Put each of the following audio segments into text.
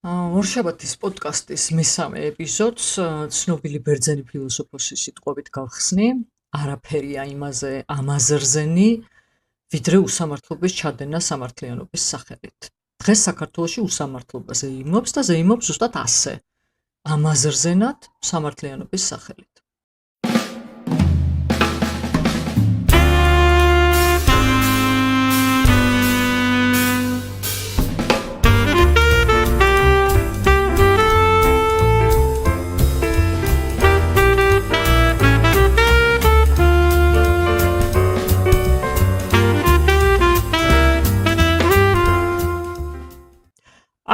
ორშაბათის პოდკასტის მესამე ეპიზოდს ცნობილი ბერძენი ფილოსოფოსის სიტყვებით გავხსნი. არაფერია იმაზე ამაზრზენი, ვიდრე უსამართლობის ჩადენა სამართლიანობის სახელით. დღეს საქართველოში უსამართლობა ზეიმობს და ზეიმობს ზუსტად ასე, ამაზრზენად სამართლიანობის სახელით.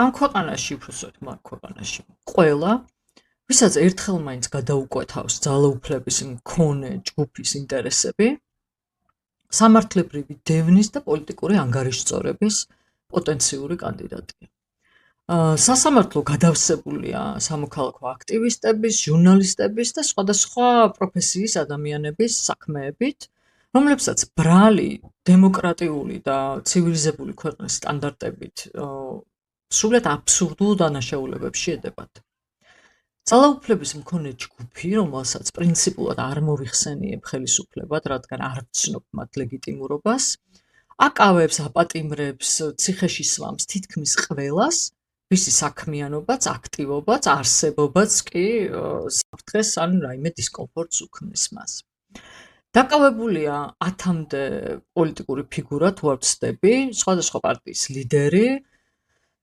ამ ქვეყანაში, უბრალოდ მაგ ქვეყანაში, ყველა, ვისაც ერთხელ მაინც გადაუკვეთავს ძალაუფლების მქონე ჯგუფის ინტერესები, სამართლებრივი დევნის და პოლიტიკური ანგარიშწორების პოტენციური კანდიდატია. სასამართლო გადავსებულია სამოქალაქო აქტივისტების, ჟურნალისტების და სხვადასხვა პროფესიის ადამიანების საქმეებით, რომლებსაც ბრალი, დემოკრატიული და ცივილიზებული ქვეყნის სტანდარტებით სრულად აბსურდულ დანაშაულებებს შეედებათ. ძალაუფლების მქონე ჯგუფი, რომელსაც პრინციპულად არ მოიხსენიებ ხელისუფლებად, რადგან არ ვცნობ მათ ლეგიტიმურობას, აკავებს, აპატიმრებს, ციხეში სვამს თითქმის ყველას, ვისი საქმიანობაც, აქტივობაც, არსებობაც კი საფრთხეს ან რაიმე დისკომფორტს უქმნის მას. დაკავებულია 10-მდე პოლიტიკური ფიგურა, თუ არ ვცდები, სხვადასხვა პარტიის ლიდერი,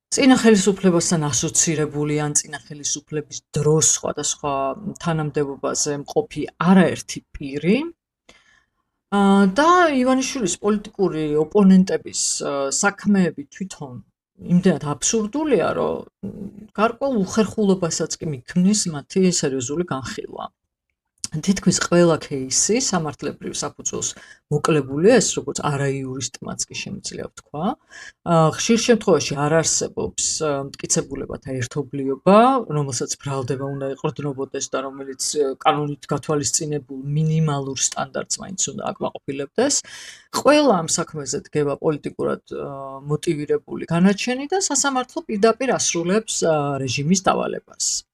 წინა ხელისუფლებასთან ასოცირებული ან წინა ხელისუფლების დროს სხვადასხვა თანამდებობაზე მყოფი არაერთი პირი და ივანიშვილის პოლიტიკური ოპონენტების საქმეები თვითონ იმდენად აბსურდულია, რომ გარკვეულ უხერხულობასაც კი მიქმნის მათი სერიოზული განხილვა. თითქმის ყველა кейსი სამართლებრივ საფუძველს მოკლებულია, ეს როგორც არაიურისტმაც კი შემიძლია ვთქვა. ხშირ შემთხვევაში არ არსებობს მტკიცებულებათა ერთობლიობა, რომელსაც ბრალდება უნდა ეყრდნობოდეს და რომელიც კანონით გათვალისწინებულ მინიმალურ სტანდარტს მაინც უნდა აკმაყოფილებდეს. ყველა ამ საქმეზე დგება პოლიტიკურად მოტივირებული განაჩენი და სასამართლო პირდაპირ ასრულებს რეჟიმის დავალებას.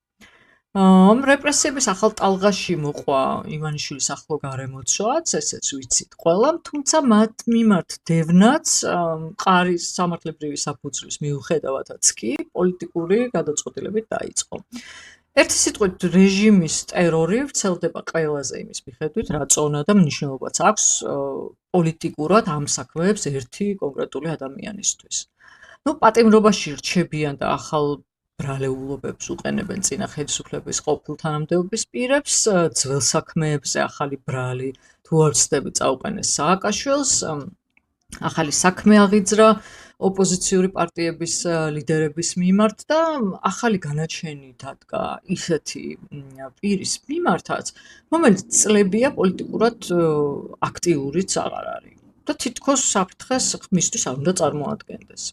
რეპრესიების ახალ ტალღაში მოყვა ივანიშვილის ახლო გარემოცვაც, ესეც ვიცით ყველამ, თუმცა მათ მიმართ დევნაც მყარი სამართლებრივი საფუძვლის მიუხედავადაც კი პოლიტიკური გადაწყვეტილებით დაიწყო. ერთი სიტყვით, რეჟიმის ტერორი ვრცელდება ყველაზე იმის მიხედვით, რა წონა და მნიშვნელობაც აქვს პოლიტიკურად ამ საქმეებს ერთი კონკრეტული ადამიანისთვის. პატიმრობაში რჩებიან და ახალ ბრალეულობებს უყენებენ წინა ხელისუფლების ყოფილ თანამდებობის პირებს, ძველ საქმეებზე ახალი ბრალი, თუ არ ვცდები, წაუყენეს სააკაშვილს, ახალი საქმე აღიძრა ოპოზიციური პარტიების ლიდერების მიმართ და ახალი განაჩენი დადგა ისეთი პირის მიმართაც, რომელიც წლებია პოლიტიკურად აქტიურიც აღარ არის და თითქოს საფრთხეს მისთვის არ უნდა წარმოადგენდეს.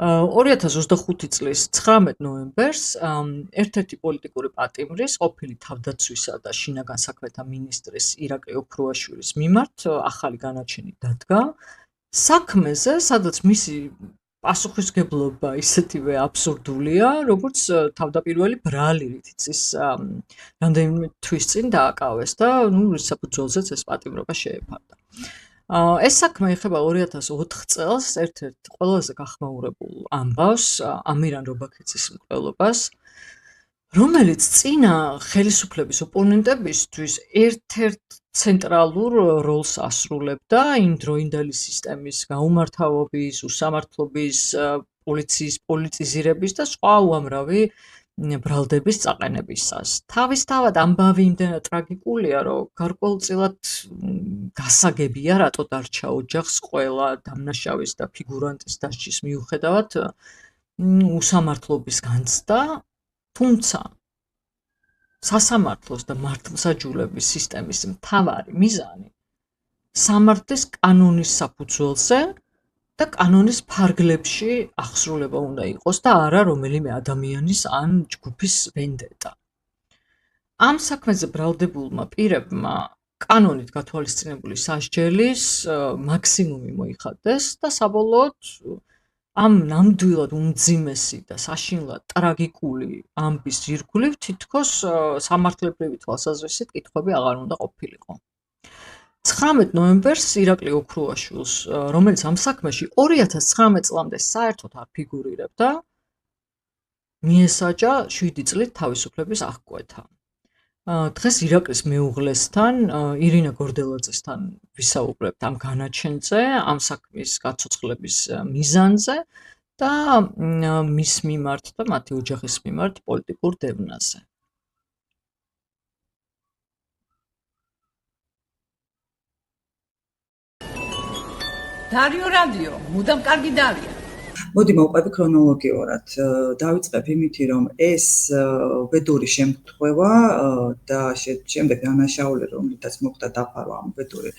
2025 წლის 19 ნოემბერს ერთ-ერთი პოლიტიკური პატიმრის, ყოფილი თავდაცვისა და შინაგან საქმეთა მინისტრის ირაკლი ოქრუაშვილის მიმართ ახალი განაჩენი დადგა საქმეზე, სადაც მისი პასუხისმგებლობა ისეთივე აბსურდულია, როგორც თავდაპირველი ბრალი, რითიც ის რამდენიმე თვის წინ დააკავეს და რის საფუძველზეც ეს პატიმრობა შეეფარდა. ეს საქმე ეხება 2004 წელს ერთ-ერთ ყველაზე გახმაურებულ ამბავს, ამირან რობაქეცის მკვლელობას, რომელიც წინა ხელისუფლების ოპონენტებისთვის ერთ-ერთ ცენტრალურ როლს ასრულებდა იმ დროინდელი სისტემის გაუმართავობის, უსამართლობის, პოლიციის პოლიტიზირების და სხვა უამრავი ბრალდების წაყენებისას. თავისთავად ამბავი იმდენად ტრაგიკულია, რომ გარკვეულწილად გასაგებია, რატო დარჩა ოჯახს ყველა დამნაშავის და ფიგურანტის დასჯის მიუხედავად უსამართლობის განცდა, თუმცა სასამართლოს და მართლმსაჯულების სისტემის მთავარი მიზანი სამართლის კანონის საფუძველზე და კანონის ფარგლებში აღსრულება უნდა იყოს და არა რომელიმე ადამიანის ან ჯგუფის ვენდეტა. ამ საქმეზე ბრალდებულმა პირებმა კანონით გათვალისწინებული სასჯელის მაქსიმუმი მოიხადეს და საბოლოოდ ამ ნამდვილად უმძიმესი და საშინლად ტრაგიკული ამბის ირგვლივ თითქოს სამართლებრივი თვალსაზრისით კითხვები აღარ უნდა ყოფილიყო. 19 ნოემბერს ირაკლი ოქრუაშვილს, რომელიც ამ საქმეში 2019 წლამდე საერთოდ არ ფიგურირებდა, მიესაჯა 7 წლით თავისუფლების აღკვეთა. დღეს ირაკლის მეუღლესთან, ირინა გორდელაძესთან ვისაუბრებთ ამ განაჩენზე, ამ საქმის გაცოცხლების მიზანზე და მის მიმართ და მათი ოჯახის მიმართ პოლიტიკურ დევნაზე. დარიო რადიო, მუდამ კარგი დარია. მოდი მოვყვები ქრონოლოგიურად. დავიწყებ იმითი, რომ ეს უბედური შემთხვევა და შემდეგ დანაშაული, რომელთაც მოხდა დაფარვა ამ უბედური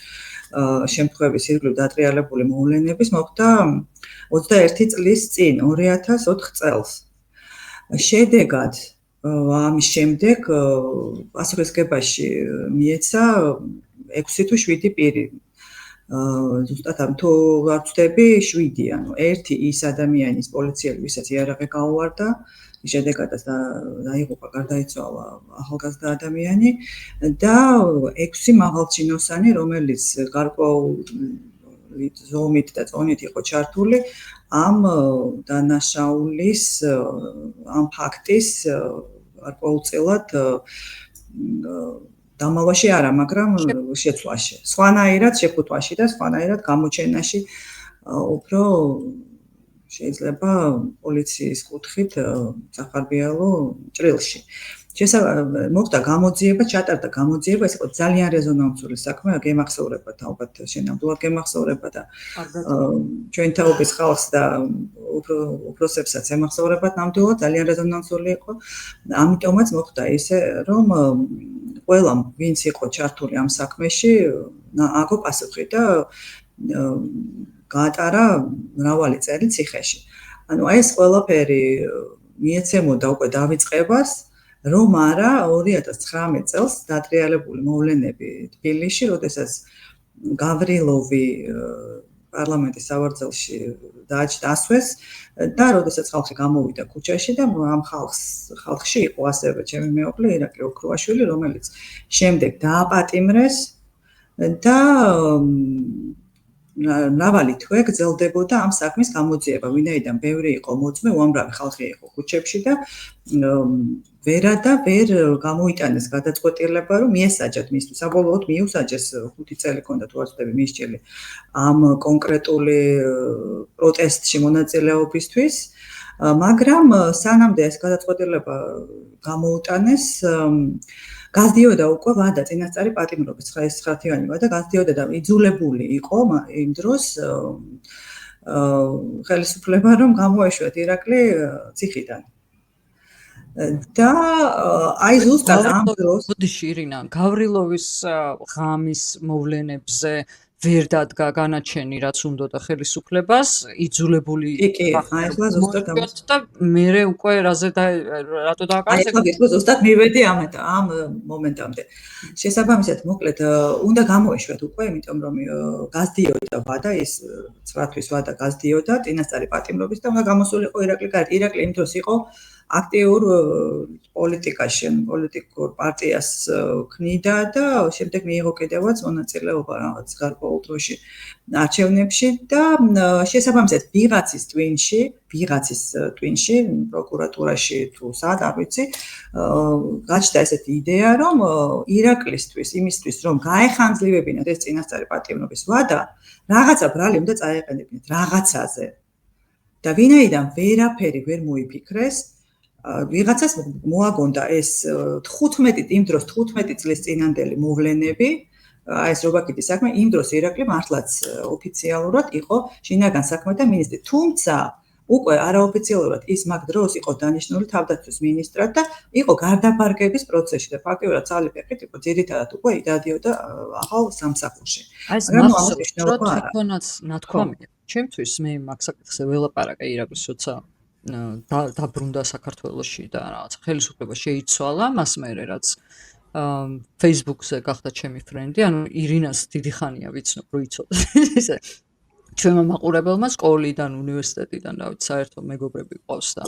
შემთხვევების ირგვლივ დატრიალებული მოვლენების მოხდა 21 წლის წინ, 2004 წელს. შედეგად ამის შემდეგ პასუხისმგებაში მიეცა 6 თუ 7 პირი. ზუსტად ამ თუ არ ვცდები 7, ანუ ერთი ის ადამიანის პოლიციელი, ვისაც იარაღი გაუვარდა, შედეგადაც დაიღუპა, გარდაიცვალა ახალგაზრდა ადამიანი და 6 მაღალჩინოსანი, რომელიც გარკვეული ზომით და წონით იყო ჩართული ამ დანაშაულის, ამ ფაქტის გარკვეულწილად დამალვაში არა, მაგრამ შეცვლაში. სხვანაირად შეფუთვაში და სხვანაირად გამოჩენაში უფრო შეიძლება პოლიციის კუთხით სახარბიელო ჭრილში. მოხდა გამოძიება, ჩატარდა გამოძიება, ეს იყო ძალიან რეზონანსული საქმე, გემახსოვრებათ, ალბათ შენამდვილად გემახსოვრებათ და ჩვენ თაობის ხალხს და უფროსებსაც ემახსოვრებათ ნამდვილად, ძალიან რეზონანსული იყო. ამიტომაც მოხდა ისე, რომ ყველამ, ვინც იყო ჩართული ამ საქმეში, აგო პასუხი და გაატარა მრავალი წელი ციხეში. ანუ ეს ყველაფერი მიეცემოდა უკვე დავიწყებას, რომ არა 2019 წელს დატრიალებული მოვლენები თბილისში, როდესაც გავრილოვი პარლამენტის სავარძელში დაასვეს და როდესაც ხალხი გამოვიდა ქუჩაში და ამ ხალხში იყო ასევე ჩემი მეუღლე ირაკლი ოქრუაშვილი, რომელიც შემდეგ დააპატიმრეს და მრავალი თვე გრძელდებოდა ამ საქმის გამოძიება, ვინაიდან ბევრი იყო მოწმე, უამრავი ხალხი იყო ქუჩებში და ვერ გამოიტანეს გადაწყვეტილება, რომ მიესაჯათ მისთვის. საბოლოოდ მიუსაჯეს 5 წელი ჰქონდა თუ არ ვცდები მისჭილი ამ კონკრეტული პროტესტში მონაწილეობისთვის, მაგრამ სანამდე ეს გადაწყვეტილება გამოუტანეს, გაზდიოდა უკვე ვადა წინასწარი პატიმრობის 9-10 ვადა გაზდიოდა და იძულებული იყო იმ დროს ხელისუფლება, რომ გამოეშვათ ირაკლი ციხიდან. და აი ზუსტად ამ დროს ბოდიში ირინა გავრილოვის ღამის მოვლენებზე ვერ დადგა განაჩენი, რაც უნდოდა ხელისუფლებას, იძულებული ახლა ზუსტად და მე უკვე რატო დააკარგა? აი ზუსტად მივედი ამ მომენტამდე. შესაბამისად, მოკლედ, უნდა გამოეშვათ უკვე, იმიტომ რომ გაზდიოდა ვადა, ის 9 თვის ვადა გაზდიოდა წინასწარი პატიმრობის და უნდა გამოსულიყო ირაკლი. ირაკლი იმ დროს იყო აქტიურ პოლიტიკაში, პოლიტიკურ პარტიას ქმნიდა და შემდეგ მიიღო კიდევაც მონაწილეობა რაღაც გარკვეულ დროში არჩევნებში და შესაბამისად ვიღაცის ტვინში, პროკურატურაში თუ სად არ ვიცი, გაჩნდა ესეთი იდეა, რომ ირაკლისთვის, იმისთვის, რომ გაეხანძლებინათ ეს წინასწარი პატიმრობის ვადა, რაღაცა ბრალი უნდა წაეყენებინათ რაღაცაზე. და ვინაიდან ვერაფერი ვერ მოიფიქრეს, ვიღაცას მოაგონდა ეს 15 წლის წინანდელი მოვლენები, ეს რობაქიძის საქმე, იმ დროს ირაკლი მართლაც ოფიციალურად იყო შინაგან საქმეთა მინისტრი, თუმცა უკვე არაოფიციალურად ის მაგ დროს იყო დანიშნული თავდაცვის ministrად და იყო გარდაბარგების პროცესში და ფაქტობრივად ცალი ფეხით იყო ძირითადად უკვე დადიოდა ახალ სამსახურში. მაგრამ ამას მნიშვნელობა არა. თვითონაც ნათქვამია. ჩემთვის მე მაგ საკითხზე ველაპარაკე ირაკლის, როცა დაბრუნდა საქართველოში და რაღაც ხელისუფლება შეიცვალა, მას მერე რაც Facebook-ზე გახდა ჩემი ფრენდი, ანუ ირინას დიდი ხანია ვიცნობ, რო იცოდა. ჩვენმა მაყურებელმა სკოლიდან, უნივერსიტეტიდან, რა ვიცი, საერთო მეგობრები ყავს და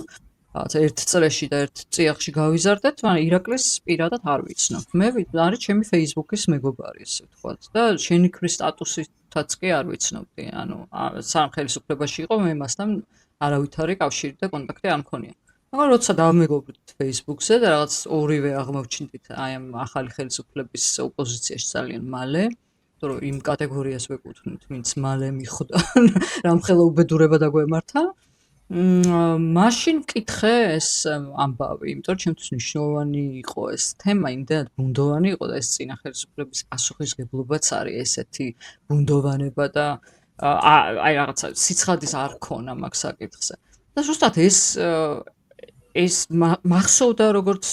ერთ წრეში და ერთ წიაღში გავიზარდეთ, მაგრამ ირაკლის პირადად არ ვიცნობ. მე არის ჩემი Facebook-ის მეგობარი, ესე ვთქვათ, და შენიქრის სტატუსითაც კი არ ვიცნობდი. ანუ სამ ხელისუფლებაში იყო, მე მასთან არავითარი კავშირი და კონტაქტი არ მქონია. მაგრამ როცა დავმეგობრდით Facebook-ზე და რაღაც ორივე აღმოჩნდით აი ამ ახალი ხელისუფლების ოპოზიციაში ძალიან მალე, რომ იმ კატეგორიას ვეკუთვნით, ვინც მალე მიხვდა, რამხელა უბედურება დაგვემართა. მაშინ ვკითხე ეს ამბავი, იმიტომ რომ ჩემთვის მნიშვნელოვანი იყო ეს თემა, იმდენად ბუნდოვანი იყო და ეს წინა ხელისუფლების პასუხისგებლობაც არის ესეთი ბუნდოვანება და აი რაღაცა სიცხადის არ ქონა მაგ საკითხზე. და ზუსტად ეს მახსოვდა როგორც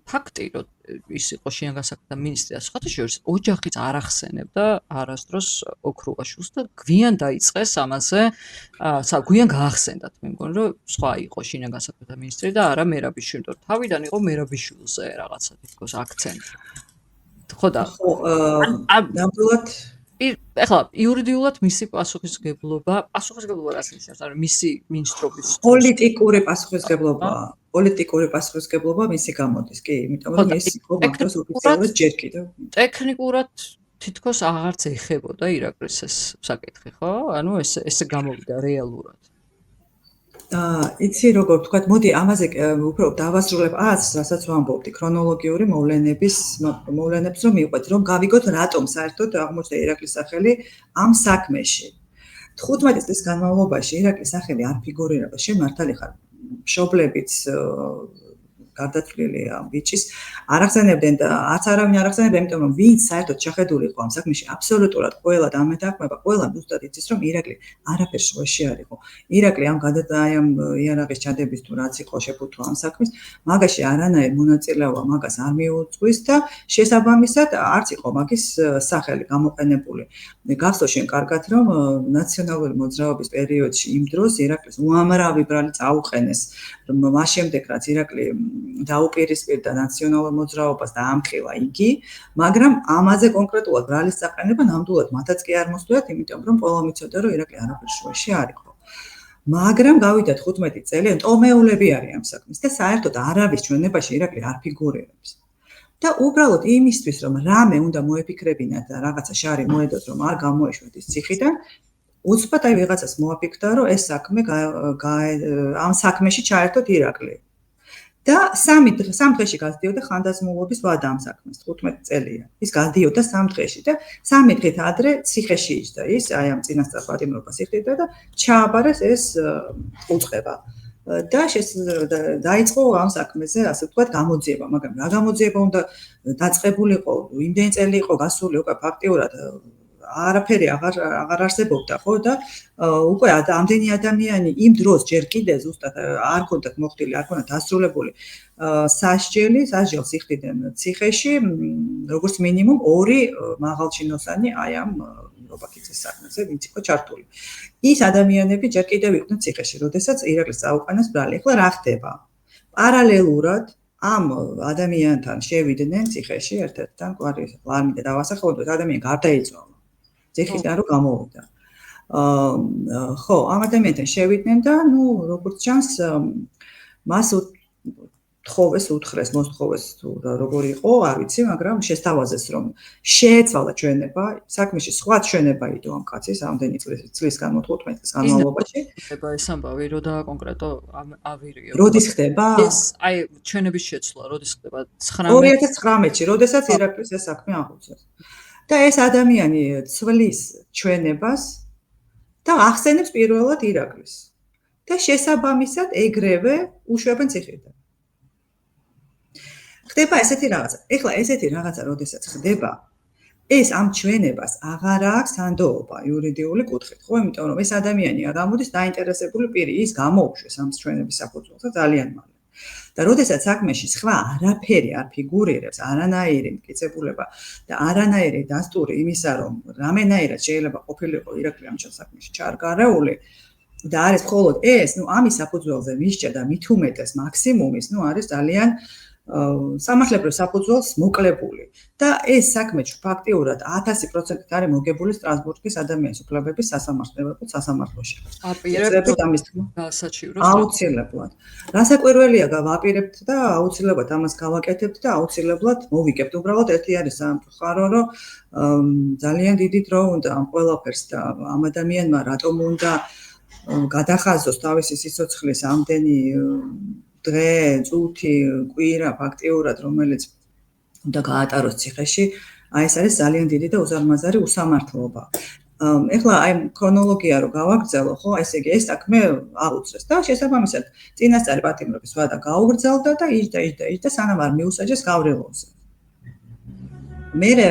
ფაქტი, რომ ის იყო შინაგან საქმეთა მინისტრი და სხვათა შორის ოჯახიც არ ახსენებდა არასდროს ოქრუაშვილს და გვიან დაიწყეს ამაზე, გვიან გაახსენდათ, მე მგონი რომ სხვა იყო შინაგან საქმეთა მინისტრი და არა მერაბიშვილი, იმიტომ რომ თავიდან იყო მერაბიშვილზე რაღაცა თითქოს აქცენტი. ხო და ნამდვილად ეხლა იურიდიულად მისი პასუხისგებლობა რაც ნიშნავს, არის მისი მინისტრობის პოლიტიკური პასუხისგებლობა მისი გამოდის, კი, იმიტომ რომ ის იყო მაგას ოფიციალურად ჯერ კიდევ. ტექნიკურად თითქოს აღარც ეხებოდა ირაკლის ეს საკითხი, ხო? ანუ ესე გამოვიდა რეალურად. იცი როგორ ვთქვათ, მოდი ამაზე უფრო დავასრულებ რასაც ვამბობდი, ქრონოლოგიური მოვლენებს რომ მივყვეთ, რომ გავიგოთ რატომ საერთოდ აღმოჩნდა ირაკლის სახელი ამ საქმეში. 15 წლის განმავლობაში ირაკლის სახელი არ ფიგურირება, შემართალი ხარ მშობლებიც გარდაცვლილი ამ ბიჭის არ ახსენებდნენ და არც არავინ არ ახსენებდა, იმიტომ რომ ვინც საერთოდ შეხედული იყო ამ საქმეში, აბსოლუტურად ყველა დამეთანხმება, ყველა ზუსტად იცის, რომ ირაკლი არაფერ შუაში არ იყო. ირაკლი ამ იარაღის ჩადების თუ რაც იყო შეფუთვა ამ საქმის, მაგაში არანაირ მონაწილეობა მაგას არ მიუძღვის და შესაბამისად არც იყო მაგის სახელი გამოყენებული. გახსოვს შენ კარგად, რომ ნაციონალური მოძრაობის პერიოდში იმ დროს ირაკლის უამრავი ბრალი წაუყენეს, მას შემდეგ რაც ირაკლი დაუპირისპირდა ნაციონალურ მოძრაობას და ამხილა იგი, მაგრამ ამაზე კონკრეტულად ბრალის წაყენება ნამდვილად მათაც კი არ მოსწვიათ, იმიტომ რომ ყველამ იცოდა, რომ ირაკლი არაფერ შუაში არ იყო. მაგრამ გავიდა 15 წელი, ტომეულები არის ამ საქმის და საერთოდ არავის ჩვენებაში ირაკლი არ ფიგურირებს. და უბრალოდ იმისთვის, რომ რამე უნდა მოეფიქრებინათ და რაღაცა შარი მოედოთ, რომ არ გამოეშვათ ის ციხიდან, უცბად აი ვიღაცას მოაფიქრდა, რომ ეს საქმე ამ საქმეში ჩაერთოთ ირაკლი. და 3 დღეში გასდიოდა ხანდაზმულობის ვადა ამ საქმეს, 15 წელია. ის გადიოდა 3 დღეში და 3 დღით ადრე ციხეში იჯდა ის, აი ამ წინასწარ პატიმრობას იხდიდა და ჩააბარეს ეს უწყება. და დაიწყო ამ საქმეზე, ასე ვთქვათ, გამოძიება, მაგრამ რა გამოძიება უნდა დაწყებულიყო, იმდენი წელი იყო გასული, უკვე ფაქტიურად არაფერი აღარ არსებობდა, ხო და უკვე ამდენი ადამიანი იმ დროს ჯერ კიდე ზუსტად არ ქონდათ მოხდილი, არ ქონდათ დასრულებული სასჯელს იხდიდნენ ციხეში, როგორც მინიმუმ 2 მაღალჩინოსანი აი ამ რობაქიძის საქმეზე, ვინც იყო ჩართული. ის ადამიანები ჯერ კიდევ იყვნენ ციხეში, როდესაც ირაკლის წაუყენეს ბრალი. ახლა რა ხდება? პარალელურად ამ ადამიანთან შევიდნენ ციხეში, ერთ-ერთთან კვარმიდა დავასახელოთ, ადამიანი გარდაიცვალა. ციხიდან რომ გამოვიდა. ხო, ამ ადამიანთან შევიდნენ და ნუ როგორც ჩანს მას მოსთხოვეს თუ როგორი იყო, არ ვიცი, მაგრამ შესთავაზეს რომ შეეცვალა ჩვენება, საქმეში სხვა ჩვენება იდო ამ კაცის ამდენი წლის განმავლობაში, 15 წლის განმავლობაში. ხდება ეს ამბავი, რომ და კონკრეტო ავირიო. როდის ხდება? ეს აი ჩვენების შეცვლა, როდის ხდება? 2019-ში, როდესაც ირაკლის ეს საქმე აღუწევს. და ეს ადამიანი ცვლის ჩვენებას და ახსენებს პირველად ირაკლის. და შესაბამისად ეგრევე უშვებენ ციხიდან. ხდება ესეთი რაღაცა. ეხლა ესეთი რაღაცა როდესაც ხდება, ეს ამ ჩვენებას აღარ აქვს სანდოობა იურიდიული კუთხით, ხო, იმიტომ რომ ეს ადამიანი არ გამოდის დაინტერესებული პირი, ის გამოუშვეს ამ ჩვენების საფუძველზე ძალიან მალე. და როდესაც საქმეში სხვა არაფერი არ ფიგურირებს, არანაირი მტკიცებულება და არანაირი დასტური იმისა, რომ რამენაირად შეიძლება ყოფილიყო ირაკლი ამ საქმეში ჩარგარეული და არის მხოლოდ ეს, ამის საფუძველზე მისჭა და მით უმეტეს მაქსიმუმის, არის ძალიან სამართლებრივ საფუძველს მოკლებული და ეს საქმე ფაქტიურად 1000% არის მოგებული სტრასბურგის ადამიანის უფლებების სასამართლოში. აპირებთ ამის თქმა გასაჩივროს. აუცილებლად. რასაკვირველია, გავაპირებთ და აუცილებლად ამას გავაკეთებთ და აუცილებლად მოვიგებთ. უბრალოდ ერთი არის სამწუხარო, რომ ძალიან დიდი დრო უნდა ამ ყველაფერს და ამ ადამიანმა რატომ უნდა გადახაზოს თავისი სიცოცხლის ამდენი დღე, წუთი, კვირა ფაქტიურად, რომელიც უნდა გაატაროს ციხეში, ეს არის ძალიან დიდი და უზარმაზარი უსამართლობა. ეხლა აი ქრონოლოგია რო გავაგრძელო, ხო, ესე იგი ეს საქმე აუწეს და შესაბამისად წინასწარი პატიმრობის ვადა გაუგრძელდა და იჯდა სანამ არ მიუსაჯეს გავრილოვზე. მერე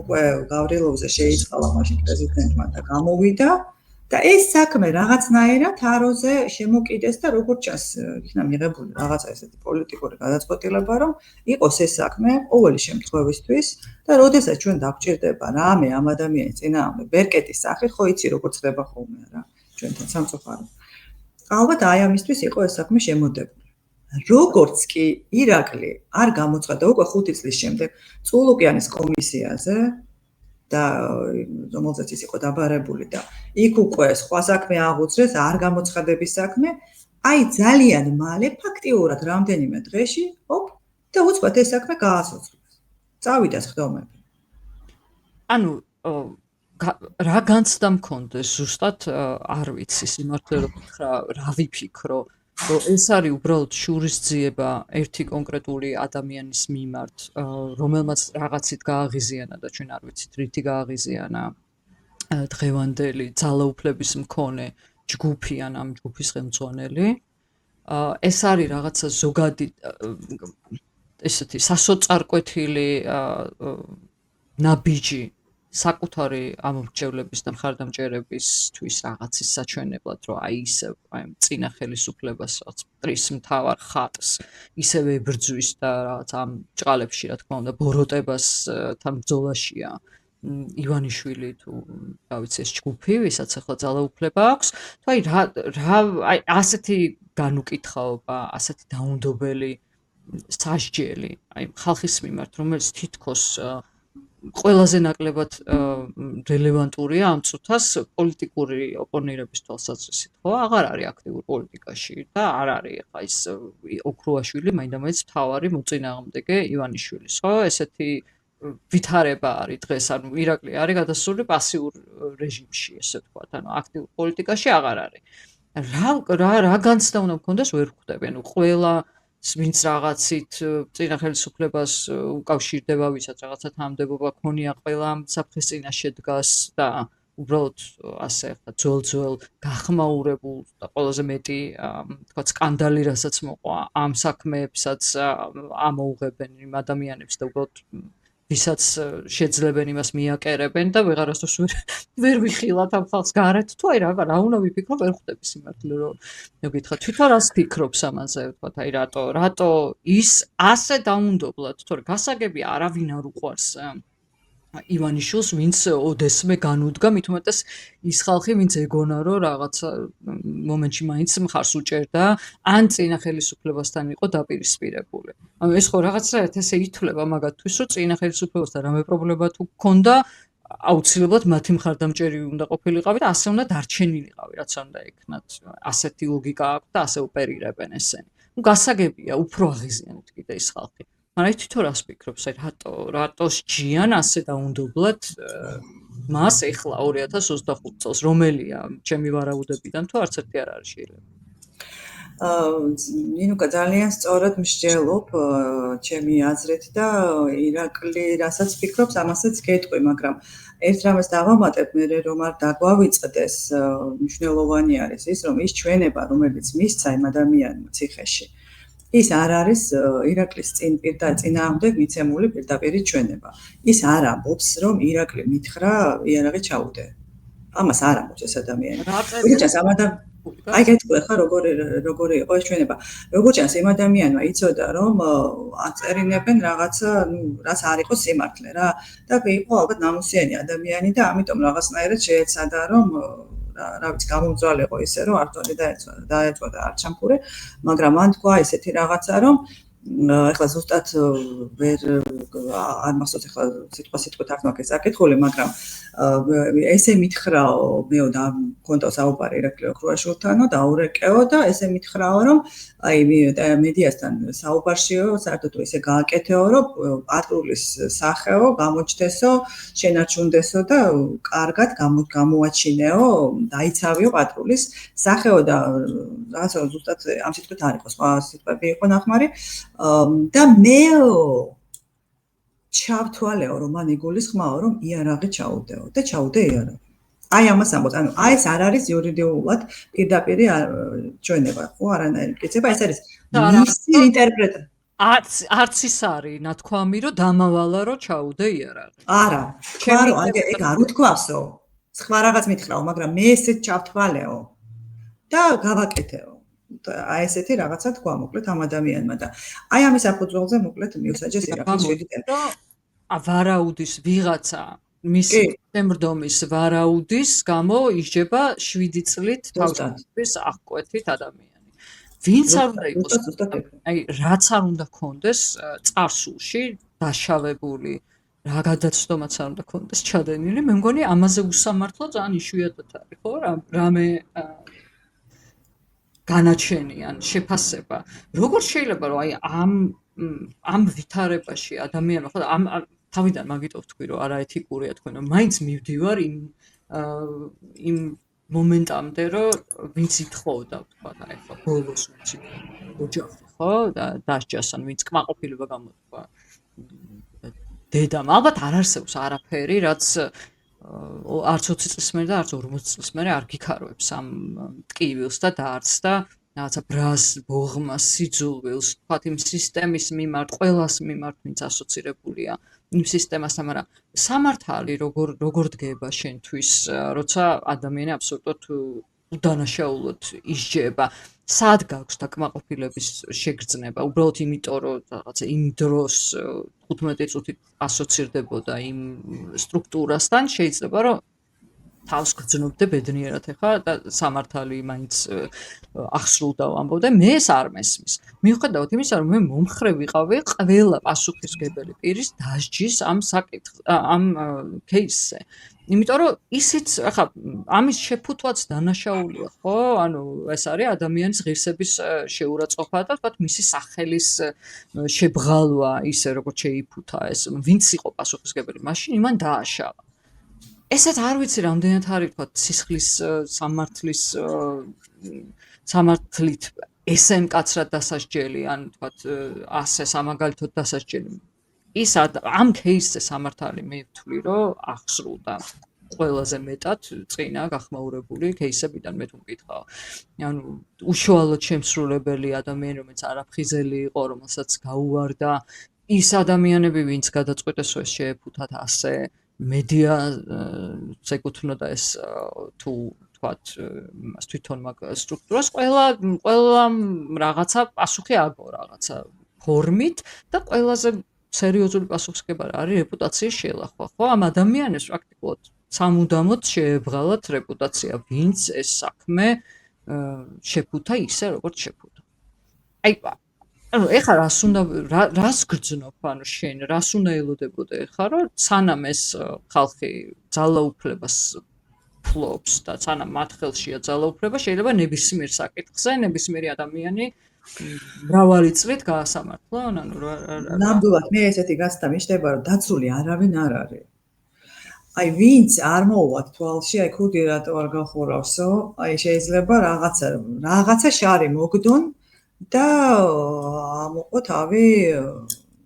უკვე გავრილოვზე შეიწყალა მაშინ პრეზიდენტმა და გამოვიდა და ეს საქმე რაღაცნაირად აროზე შემოკიდეს და როგორც ჩანს, იქნა მიღებული რაღაცა ესეთი პოლიტიკური გადაწყვეტილება, რომ იყოს ეს საქმე ყოველი შემთხვევისთვის და როდესაც ჩვენ დაგვჭირდება რამე ამ ადამიანის წინააღმდეგ ბერკეტის სახით, ხო იცი როგორც ხდება ხოლმე რა, ჩვენთან სამწუხაროდ. ალბათ აი ამისთვის იყო ეს საქმე შემოდებული. როგორც კი ირაკლი არ გამოცხადდა უკვე 5 წლის შემდეგ წულუკიანის კომისიაზე და რომელზეც ის იყო დაბარებული და იქ უკვე სხვა საქმე აღუძრეს, არ გამოცხადების საქმე, აი ძალიან მალე ფაქტიურად რამდენიმე დღეში, და უცბად ეს საქმე გაასოцრეს. წავიდა სხდომები. ანუ რა განცდა მქონდეს ზუსტად არ ვიცი, სიმართლე რომ ვთქვა, რა ვიფიქრო, რომ ეს არის უბრალოდ შურისძიება ერთი კონკრეტული ადამიანის მიმართ, რომელმაც რაღაცით გააღიზიანა და ჩვენ არ ვიცით, რითი გააღიზიანა დღევანდელი ძალაუფლების მქონე ჯგუფი ან ამ ჯგუფის ხელმძღვანელი. ეს არის რაღაცა ზოგადი ესეთი სასოწარკვეთილი ნაბიჯი საკუთარი ამომრჩევლების და მხარდამჭერებისთვის რაღაცის საჩვენებლად, რომ აი ისევ აი წინა ხელისუფლებას რაღაც პრის მთავარ ხატს ისევ ებრძვის და რაღაც ამ ჭყალებში რა თქმა უნდა ბოროტებას თან ბრძოლაშია ივანიშვილი თუ რა ვიცი ეს ჯგუფი, ვისაც ახლა ძალაუფლება აქვს, თუ აი რა აი ასეთი განუკითხაობა, ასეთი დაუნდობელი სასჯელი, აი ხალხის მიმართ, რომელიც თითქოს ყველაზე ნაკლებად რელევანტურია ამ წუთას პოლიტიკური ოპონირების თვალსაზრისით, ხო? აღარ არის აქტიურ პოლიტიკაში და არ არის ახლა ის ოქრუაშვილი, მაინდა-მაინც მთავარი მოწინააღმდეგე ივანიშვილის, ხო? ესეთი ვითარება არის დღეს, ანუ ირაკლი არის გადასული პასიურ რეჟიმში, ესე ვთქვათ, ანუ აქტიურ პოლიტიკაში აღარ არის. რა განცდა უნდა მქონდეს, ვერ ხვდები, ანუ ყველა ვინც რაღაცით წინა ხელისუფლებას უკავშირდება, ვისაც რაღაცა თანამდებობა ქონია, ყველა საფრთხის წინაშე დგას და უბრალოდ ასე ახლა ძველ გახმაურებულ და ყველაზე მეტი თქვა სკანდალი, რასაც მოყვა ამ საქმეებსაც ამოუღებენ იმ ადამიანებს და უბრალოდ ვისაც შეძლებენ იმას მიაკერებენ და ვეღარასდროს ვერ ვიხილათ ამ ხალხს გარეთ თუ აი რა უნდა ვიფიქრო, ვერ ხვდები სიმართლე რომ მოგითხრა თვითონ რას ფიქრობს ამაზე, ვთქვათ, აი რატო ის ასე დაუნდობლად, თორე გასაგებია არავინ არ უყვარს ივანიშვილს, ვინც ოდესმე განუდგა, მით უმეტეს ის ხალხი, ვინც ეგონა რომ რაღაცა მომენტში მაინც მხარს უჭერდა, ან წინა ხელისუფლებასთან იყო დაპირისპირებული. ანუ ეს ხო რაღაცნაირად ესე ითვლება მაგათთვის, რომ წინა ხელისუფლებასთან რამე პრობლემა თუ გქონდა, აუცილებლად მათი მხარდამჭერი უნდა ყოფილიყავი და ასე უნდა დარჩენილიყავი, რაც უნდა ექნათ. ასეთი ლოგიკა აქვს და ასე ოპერირებენ ესენი. ნუ გასაგებია, უფრო აღიზიანეთ კიდე ის ხალხი. მაგრამ თვითონ რას ფიქრობს, აი რატო სჯიან ასე დაუნდობლად მას ეხლა 2025 წელს, რომელია ჩემი ვარაუდებიდან თუ არც ერთი არ არის შეიძლება. ნინუკა ძალიან სწორად მსჯელობ ჩემი აზრით და ირაკლი რასაც ფიქრობს, ამასაც გეტყვი, მაგრამ ერთ რამეს დავამატებ მე რომ არ დაგვავიწყდეს, მნიშვნელოვანი არის ის, რომ ის ჩვენება, რომელიც მისცა იმ ადამიანმა ციხეში, ის არ არის ირაკლის წინააღმდეგ მიცემული პირდაპირი ჩვენება. ის არ ამბობს, რომ ირაკლი მითხრა იარაღი ჩაუდე. ამას არ ამბობს ეს ადამიანი. აი გეტყვი ხა როგორი იყო ეს ჩვენება. როგორც ჩანს იმ ადამიანმა იცოდა რომ აწერინებენ რაღაცა, რაც არ იყო სიმართლე რა. და იყო ალბათ ნამუსიანი ადამიანი და ამიტომ რაღაცნაირად შეეცადა რომ რა ვიცი გამომძვალეყო ისე რომ არ წვადე დაეწვა და არ ჩამქურე, მაგრამ მან თქვა ესეთი რაღაცა რომ ეხლა ზუსტად ვერ არ მახსოვს ეხლა სიტყვით არ მაქვს საკითხული, მაგრამ ესე მითხრაო, მეო და მქონდა საუბარი ირაკლი ოქრუაშვილთანო, დაურეკეო და ესე მითხრაო, რომ აი მედიასთან საუბარშიო, საერთოდ ესე გააკეთეო, რომ პატრულის სახეო გამოჩნდესო, შენარჩუნდესო და კარგად გამოაჩინეო, დაიცავიო პატრულის სახეო და რაღაცა ზუსტად ამ სიტყვით არ იყო, სხვა სიტყვები იყო ნახმარი. და მე ჩავთვალეო რომ მან იგულისხმაო რომ იარაღი ჩაუდეო და ჩაუდე იარაღი. აი ამას ამბობ, ანუ აი ეს არ არის იურიდიულად პირდაპირ ჩვენება, ხო, არანაირი მტკიცება, ეს არის მისი ინტერპრეტაცია. არც ის არის ნათქვამი რომ დამავალა რომ ჩაუდე იარაღი. არა, თქვა რომ ეგ არ უთქვასო. სხვა რაღაც მითხრაო, მაგრამ მე ესეც ჩავთვალეო და გავაკეთეო. აი ესეთი რაღაცა თქვა მოკლედ ამ ადამიანმა და აი ამის საფუძველზე მოკლედ მიუსაჯეს ირაკლი შვიდიტელი. ვარაუდის ვიღაცა მისი შემრდომის ვარაუდის გამო ისჯება 7 წლით თავის აღკვეთით ადამიანი. ვინც არ უნდა იყოს, აი რაც არ უნდა ქონდეს წარსულში დაშავებული, რა გადაცდომაც არ უნდა ქონდეს ჩადენილი, მე მგონი ამაზე უსამართლო ძალიან იშვიათად არის, ხო? რამე განაჩენიან შეფასება. როგორ შეიძლება რომ აი ამ ვითარებაში ადამიანმა ხო ამ თავიდან მაგიტო ვთქვი რომ არაეთიკურია თქვენ რომ მაინც მივდივარ იმ მომენტამდე რომ ვინც ითხოვდა თქვა აი ხო ბოლოს ვიცი ოჯახი ხო და დასჯას ან ვინც კმაყოფილება გამოთქვა დედამ ალბათ არ არსებობს არაფერი რაც არც 20 წლის მერე და არც 40 წლის მერე არ გიქარვებს ამ ტკივილს და დაარც და რაღაცა ბრას, ბოღმას, სიძულვილს, თქვათ იმ სისტემის მიმართ, ყველას მიმართ, ვინც ასოცირებულია იმ სისტემასთან, მაგრამ სამართალი როგორ დგება შენთვის, როცა ადამიანი აბსოლუტურად უდანაშაულოდ ისჯება. სად გაქვს დაკმაყოფილების შეგრძნება? უბრალოდ იმიტომ, რომ რაღაცა იმ დროს 15 წუთით ასოცირდებოდა იმ სტრუქტურასთან, შეიძლება რომ თავს გძნობდე ბედნიერად ახლა და სამართალი მაინც ახსრულდა ამბობდა, მე ეს არ მესმის. მიუხედავად იმისა, რომ მე მომხრე ვიყავი ყველა პასუხისმგებელი პირის დასჯის ამ кейსზე. იმიტომ რომ ისიც ახლა ამის შეფუთვაც დანაშაულია, ხო? ანუ ეს არის ადამიანის ღირსების შეურაცხყოფა და თქვათ მისი სახელის შებღალვა ისე როგორც შეიფუთა ეს ვინც იყო პასუხისმგებელი, მაშინ იმან დააშალა. ესეც არ ვიცი რამდენად არის თქვათ სისხლის სამართლით ესე მკაცრად დასასჯელი ან თქვათ ასე სამაგალითოდ დასასჯელი. ის ამ кейსზე სამართალი მე ვთვლი რომ ახსრულდა ყველაზე მეტად წინა გახმაურებული кейსებიდან მე თუ მკითხავ. ანუ უშუალოდ შემსრულებელი ადამიანი რომელიც არაფხიზელი იყო, რომელსაც გაუვარდა ის ადამიანები ვინც გადაწყვეტეს ეს შეეფუთათ ასე მედია ეკუთვნოდა ეს თუ თქვათ იმას თვითონ მაგ სტრუქტურას ყველა რაღაცა პასუხი აგო რაღაცა ფორმით და ყველაზე სერიოზული პასუხისმგებელი არის რეპუტაციის შელახვა, ხო? ამ ადამიანებს პრაქტიკულად სამუდამოდ შეებრალათ რეპუტაცია, ვინც ეს საქმე შეფუთა ისე როგორც შეფუთა. აი ანუ ეხლა რას გრძნობ, ანუ შენ რას უნდა ელოდებოდე ეხლა, რომ სანამ ეს ხალხი ძალაუფლებას ფლობს და სანამ მათ ხელშია ძალაუფლება, შეიძლება ნებისმიერ საკითხზე ნებისმიერი ადამიანი მრავალი წლით გაასამართლო, ანუ ნამდვილად მე ესეთი გასტა მიჩნდება, რომ დაცული არავინ არ არის. აი ვინც არ მოუვათ თვალში, აი ქუდი რატო არ გახურავსო, აი შეიძლება რაღაცა შარი მოგდონ და ამოყო თავი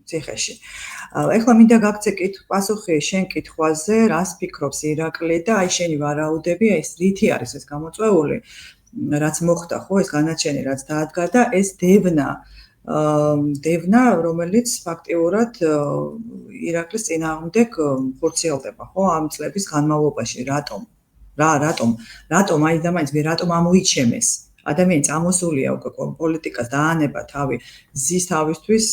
ციხეში. ეხლა მინდა გაგცე პასუხი შენ კითხვაზე, რას ფიქრობს ირაკლი და აი შენი ვარაუდები, ეს რითი არის ეს გამოწვეული, რაც მოხდა, ხო, ეს განაჩენი, რაც დაადგა და ეს დევნა, რომელიც ფაქტიურად ირაკლის წინააღმდეგ ხორციელდება, ხო, ამ წლების განმავლობაში, რატომ აი და მაინც მე რატომ ამოიჩემეს ადამიანი წამოსულია უკვე პოლიტიკას დაანება თავი ზის თავისთვის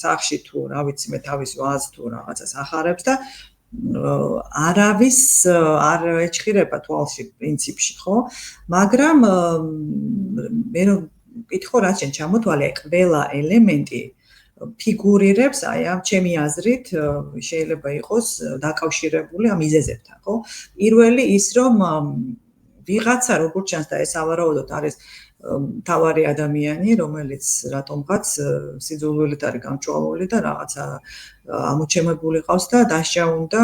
სახში თუ რა ვიცი მე თავის ვაზ თუ რაღაცას ახარებს და არავის არ ეჭხირება თვალში პრინციპში ხო მაგრამ მე მკითხო რაც შენ ჩამოთვალე ყველა ელემენტი ფიგურირებს აი ამ ჩემი აზრით შეიძლება იყოს დაკავშირებული ამ მიზეზებთან, ხო? პირველი ის რომ ვიღაცა როგორც ჩანს და ეს ავარაუდოდ არის თავარი ადამიანი, რომელიც რატომღაც სიძულვილით არის გამჭვალული და რაღაცა ამოჩემებული ყავს და დასჯაუნდა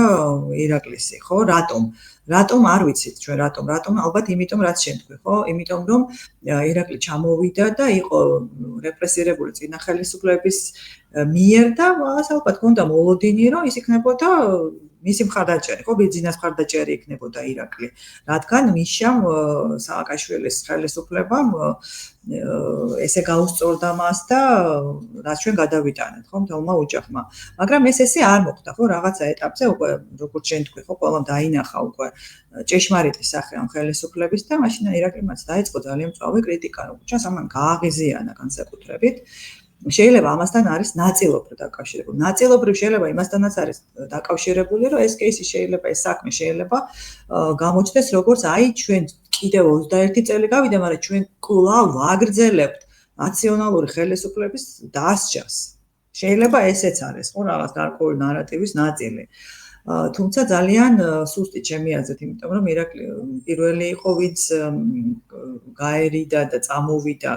ირაკლისი, ხო? რატომ არ ვიცით ჩვენ რატომ ალბათ იმიტომ რაც შენ თქვი, ხო? იმიტომ რომ ირაკლი ჩამოვიდა და იყო რეპრესირებული წინა ხელისუფლების მიერ და ალბათ ჰქონდა მოლოდინი რომ ის იქნებოდა მისი მხარდაჭერი, ხო, ბიძინას მხარდაჭერი იქნებოდა ირაკლი, რადგან მიშამ სააკაშვილის ხელისუფლებამ ესე გაუსწორდა მას და რაც ჩვენ გადავიტანეთ, ხო, მთელმა ოჯახმა. მაგრამ ესე არ მოხდა, ხო, რაღაცა ეტაპზე უკვე როგორც შენ თქვი, ხო, ყველამ დაინახა უკვე ჭეშმარიტი სახე ამ ხელისუფლების და მაშინ ირაკლიმაც დაიწყო ძალიან მწვავე კრიტიკა, როგორც ჩანს, ამან გააღიზიანა განსაკუთრებით. შეიძლება ამასთან არის ნაწილობრივ დაკავშირებული. ნაწილობრივ შეიძლება იმასთანაც არის დაკავშირებული, რომ ეს кейსი შეიძლება, ეს საქმე შეიძლება გამოჩნდეს როგორც აი ჩვენ კიდევ 21 წელი გავიდა, მაგრამ ჩვენ კვლავ ვაგრძელებთ ნაციონალური ხელისუფლების დასჯას. შეიძლება ესეც არის, ხო, რაღაც გარკვეული ნარატივის ნაწილი. თუმცა ძალიან სუსტი ჩემი აზრით, იმიტომ რომ ირაკლი პირველი იყო, ვინც გაერიდა და წამოვიდა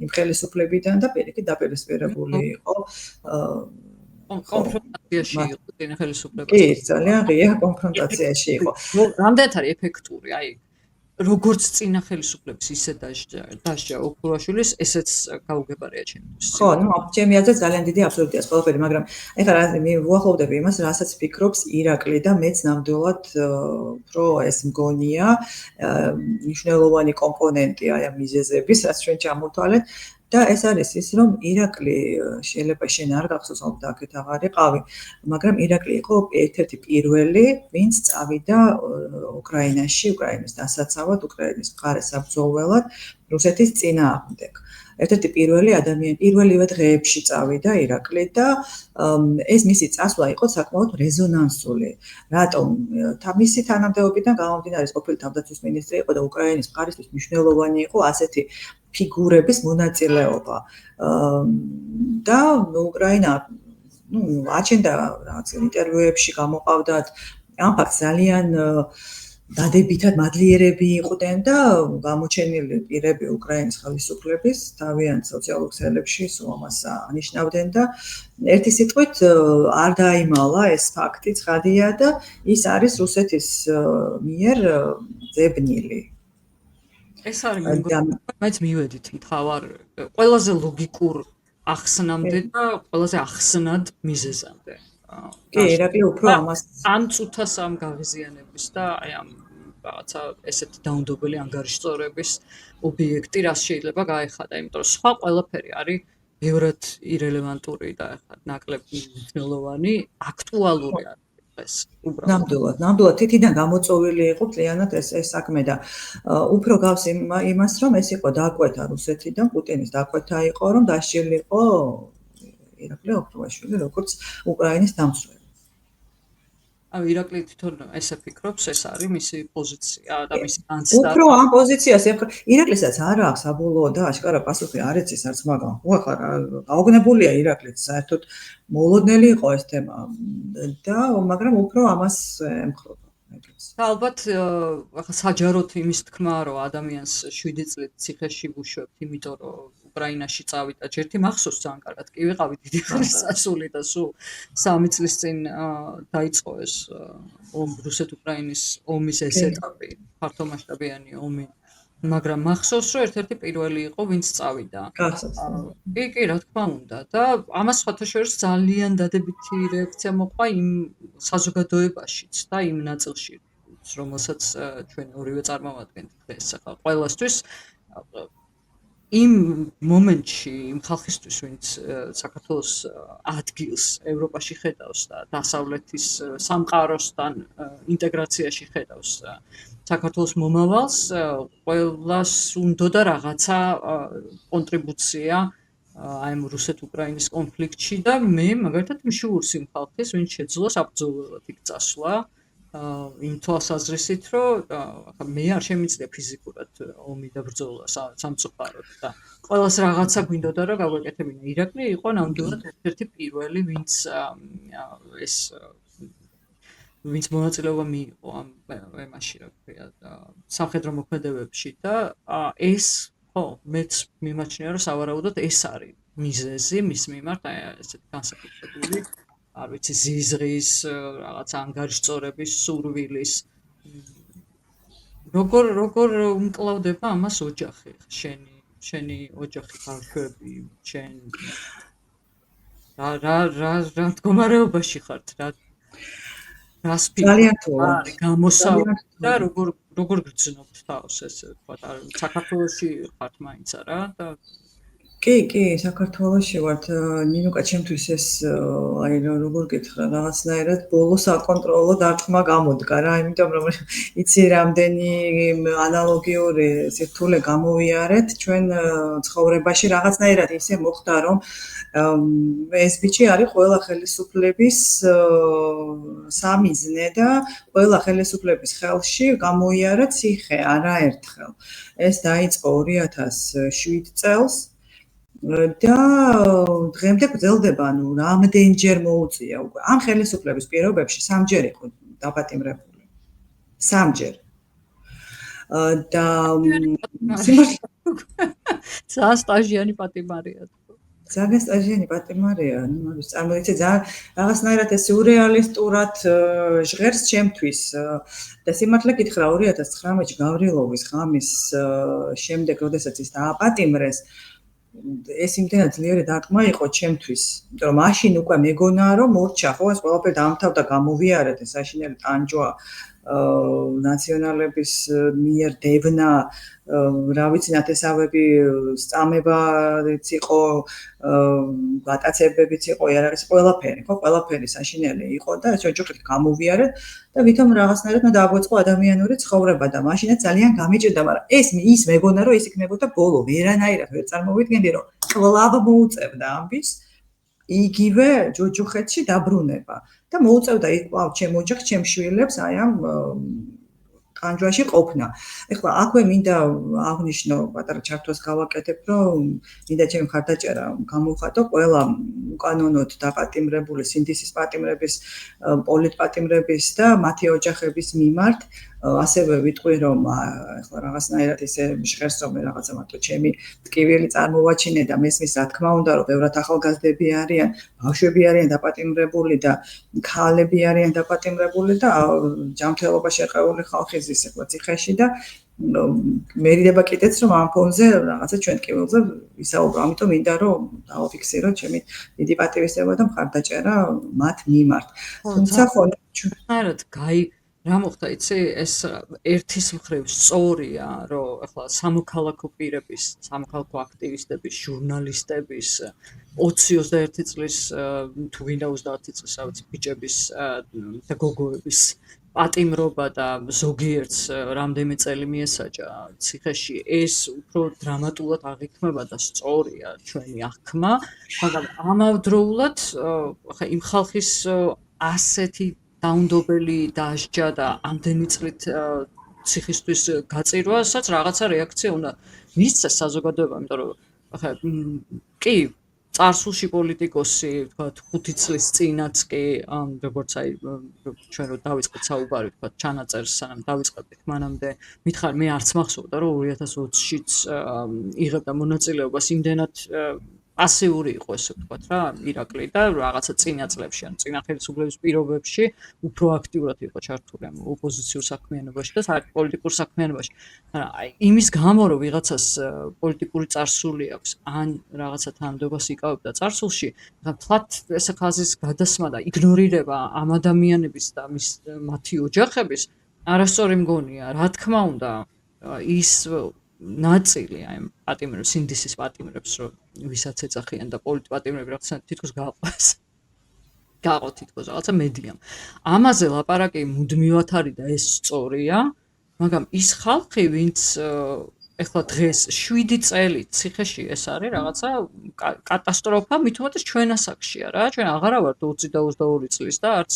იმ ხელისუფლებიდან და პირიქით დაპირისპირებული იყო კონფრონტაციაში იყო წინა ხელისუფლება. კი, ძალიან ღია კონფრონტაციაში იყო. რამდენად არის ეფექტური, აი როგორც წინა ხელისუფლების ისე დასჯა ოქროაშვილის, ესეც გაუგებარია ჩემთვის. ხო, ნუ ჩემი აზრით ძალიან დიდი აბსურდია ეს ყველაფერი, მაგრამ ეხლა მე ვუახლოვდები იმას, რასაც ფიქრობს ირაკლი და მეც ნამდვილად უფრო ეს მგონია მნიშვნელოვანი კომპონენტი აი ამ მიზეზების, რაც ჩვენ ჩამოვთვალეთ. და ეს არის ის, რომ ირაკლი შეიძლება შენ არ გახსოვს, ალბათ აქეთ აღარ იყავი, მაგრამ ირაკლი იყო ერთ-ერთი პირველი, ვინც წავიდა უკრაინაში, უკრაინის დასაცავად, უკრაინის მხარეს საბრძოლველად რუსეთის წინააღმდეგ. ერთ-ერთი პირველი ადამიანი, პირველივე დღეებში წავიდა ირაკლი და ეს მისი წასვლა იყო საკმაოდ რეზონანსული. რატომ? მისი თანამდებობიდან გამომდინარე, ყოფილი თავდაცვის მინისტრი იყო და უკრაინის მხარისთვის მნიშვნელოვანი იყო ასეთი ფიგურების მონაწილეობა. და უკრაინა აჩენდა რაღაც ინტერვიუებში გამოყავდათ ამ ფაქტს ძალიან დადებითად მადლიერები იყვნენ და გამოჩენილი პირები უკრაინის ხელისუფლების თავიანთ სოციალურ ქსელებში სულ ამას ანიშნავდნენ და ერთი სიტყვით არ დაიმალა ეს ფაქტი ცხადია და ის არის რუსეთის მიერ ძებნილი. ეს არის მაინც მივედით მთავარ ყველაზე ლოგიკურ ახსნამდე და ყველაზე ახსნად მიზეზამდე. კი, ირაკლი უფრო ამას ამ წუთას ამ გაღიზიანების და აი ამ რაღაცა ესეთი დაუნდობელი ანგარიშწორების ობიექტი რაც შეიძლება გაეხადა, იმიტომ რომ სხვა ყველაფერი არის ბევრად ირელევანტური და ნაკლებ მნიშვნელოვანი, აქტუალური არის. ნამდვილად თითიდან გამოწოვილი იყო მთლიანად ეს საქმე და უფრო გავს იმას რომ ეს იყო დაკვეთა რუსეთიდან, პუტინის დაკვეთა იყო რომ დასჯილიყო ირაკლი ოქროაშვილი როგორც უკრაინის დამცველი. ირაკლი თვითონ ესე ფიქრობს, ეს არის მისი პოზიცია და მისი განცდა. უფრო ამ პოზიციას ირაკლისაც არ აქვს საბოლოო და აშკარა პასუხი არ იცის არც მაგამ. ახლა გაოგნებულია ირაკლიც, საერთოდ მოლოდნელი იყო ეს თემა და მაგრამ უფრო ამას ემხრობა. ალბათ ახლა საჯაროდ იმის თქმა, რომ ადამიანს 7 წლით ციხეში ვუშვებთ, იმიტომ რომ უკრაინაში წავიდა. ჯერთი მახსოვს ძალიან კარგად, კი ვიყავი დიდი ხნის წასული და სულ 3 წლის წინ დაიწყო ეს რუსეთ-უკრაინის ომის ეს ეტაპი, ფართომასშტაბიანი ომი. მაგრამ მახსოვს, რომ ერთ-ერთი პირველი იყო, ვინც წავიდა. კი, რა თქმა უნდა. და ამას სხვათა შორის ძალიან დადებითი რეაქცია მოყვა იმ საზოგადოებაშიც და იმ ნაწილში, რომელსაც ჩვენ ორივე წარმოვადგენთ დღეს. ახლა ყველასთვის იმ მომენტში იმ ხალხისთვის, ვინც საქართველოს ადგილს ევროპაში ხედავს და დასავლეთის სამყაროსთან ინტეგრაციაში ხედავს საქართველოს მომავალს, ყველას უნდოდა რაღაცა კონტრიბუცია აი ამ რუსეთ-უკრაინის კონფლიქტში და მე მაგალითად მშურს იმ ხალხის, ვინც შეძლო საბრძოლველად იქ წასვლა, იმ თვალსაზრისით, რომ მე არ შემიძლია ფიზიკურად ომი და ბრძოლა სამწუხაროდ და ყველას რაღაცა გვინდოდა რომ გავაკეთებინა. ირაკლი იყო ნამდვილად ერთ-ერთი პირველი, ვინც მონაწილეობა მიიღო ამ ემაში, რა ქვია, სამხედრო მოქმედებებში და ეს ხო, მეც მიმაჩნია რომ სავარაუდოდ ეს არის მიზეზი მის მიმართ ესეთ განსაკუთრებული, არ ვიცი, ზიზღის, რაღაც ანგარიშწორების, სურვილის როგორ უმკლავდება ამას ოჯახი, შენი ოჯახი, ბავშვები, შენ რა მდგომარეობაში ხართ, რას ძალიან თულა. გამოსავალი და როგორ გრძნობთ თავს ესე ვთქვა, საქართველოში ხართ მაინც არა და კი, საქართველოში ვართ. ნინუკა, ჩემთვის ეს აი როგორ გითხრა, რაღაცნაირად ბოლო საკონტროლო დარტყმა გამოდგა რა, იმიტომ რომ იცი რამდენი ანალოგიური სირთულე გამოვიარეთ ჩვენ ცხოვრებაში, რაღაცნაირად ისე მოხდა, რომ ეს ბიჭი არის ყველა ხელისუფლების სამიზნე და ყველა ხელისუფლების ხელში გამოიარა ციხე არაერთხელ. ეს დაიწყო 2007 წელს და დღემდე გრძელდება, ანუ რამდენჯერ მოუწია უკვე. ამ ხელისუფლების პირობებში სამჯერ იყო დაპატიმრებული. სამჯერ. და ძალიან სტაჟიანი პატიმარია. ძალიან სტაჟიანი პატიმარია, წარმოიდგინე, ძალიან რაღაცნაირად ეს სიურეალისტურად ჟღერს ჩემთვის. და სიმართლე გითხრა 2019-ში გავრილოვის ღამის შემდეგ, როდესაც ის დააპატიმრეს, ეს იმდენად ძლიერი დარტყმა იყო ჩემთვის, იმიტომ რომ მაშინ უკვე მეგონა რომ მორჩა, ხო, ეს ყველაფერი დაამთავრდა, გამოვიარეთ, ეს საშინელი ტანჯვა ნაციონალების მიერ დევნა, რა ვიცი, ნათესავები სწამებიც იყო, გატაცებებიც იყო, იარაღიც, ყველაფერი, ხო, ყველაფერი საშინელი იყო და ეს ოჯახით გამოვიარეთ და ვითომ რაღაცნაირად უნდა დააგვეწყო ადამიანური ცხოვრება და მაშინაც ძალიან გამიჭირდა, მაგრამ ის მეგონა რომ ეს იქნებოდა ბოლო, ვერანაირად ვერ წარმოვიდგენდი რომ კლავ მოუწევდა ამბის იგივე ჯოჯოხეთში დაბრუნება და მოუწევდა იქ კლავ ჩემ ოჯახს, ჩემ შვილებს აი ამ ტანჯვაში ყოფნა. ეხლა აქვე მინდა აღნიშნო, პატარა ჩართვას გავაკეთებ, რომ მინდა ჩემი მხარდაჭერა გამოვხატო ყველა უკანონოდ დაპატიმრებული სინდისის პატიმრების, პოლიტპატიმრების და მათი ოჯახების მიმართ. ასევე ვიტყვი, რომ ეხლა რაღაცნაირად ისე ჟღერს რომ რაღაცა მარტო ჩემი ტკივილი წარმოვაჩინე და მესმის რა თქმა უნდა, რომ ბევრად ახალგაზრდები არიან, ბავშვები არიან დაპატიმრებული და ქალები არიან დაპატიმრებული და ჯანმრთელობა შერყეული ხალხი ზის ეხლა ციხეში და მერიდება კიდეც რომ ამ ფონზე რაღაცა ჩვენ ტკივილზე ვისაუბრო, ამიტომ მინდა რომ დავაფიქსირო ჩემი დიდი პატივისცემა და მხარდაჭერა მათ მიმართ. თუმცა ხო, რა მოხდა, იცი, ეს ერთის მხრივ სწორია, რომ ახლა სამოქალაქო პირების, სამოქალაქო აქტივისტების, ჟურნალისტების 20-21 წლის თუ გინდა 30 წლის, რა ვიცი, ბიჭების და გოგოების პატიმრობა და ზოგიერთს რამდენიმე წელი მიესაჯა ციხეში, ეს უფრო დრამატულად აღიქმება და სწორია ჩვენი აღქმა, მაგრამ ამავდროულად ხა იმ ხალხის ასეთი დაუნდობელი დასჯა და ამდენი წლით ციხისთვის გაწირვასაც რაღაცა რეაქცია უნდა მისცეს საზოგადოებამ, იმიტომ რომ ხა კი წარსულში პოლიტიკოსი, თქვა 5 წლის წინაც კი, როგორც აი ჩვენ რო დავიწყეთ საუბარი, თქვა ჩანაწერს სანამ დავიწყებდით, მანამდე მითხარ, მე არც მახსოვდა რომ 2020-შიც იღებდა მონაწილეობას იმდენად პასიური იყო ესე ვთქვათ რა, ირაკლი და რაღაცა წინა წლებში, ან წინა ხელისუფლების პირობებში უფრო აქტიურად იყო ჩართული ამ ოპოზიციურ საქმიანობაში და საერთოდ პოლიტიკურ საქმიანობაში. მაგრამ აი იმის გამო რომ ვიღაცას პოლიტიკური წარსული აქვს, ან რაღაცა თანამდებობას იკავებდა წარსულში, თლათ ესე ხაზის გადასმა და იგნორირება ამ ადამიანების და მათი ოჯახების არასწორი მგონია. რა თქმა უნდა, ის ნაწილი აი პატიმრებს, სინდისის პატიმრებს, რომ ვისაც ეძახიან და პოლიტპატიმრები რაღაცა თითქოს გაყვეს. გაყო თითქოს რაღაცა მედიამ. ამაზე ლაპარაკი მუდმივად არის და ეს სწორია, მაგრამ ის ხალხი, ვინც ეხლა დღეს 7 წელი ციხეში ეს არის რაღაცა კატასტროფა, მით უმეტეს ჩვენ ასაკშია რა, ჩვენ აღარა ვართ 20 და 22 წლის და არც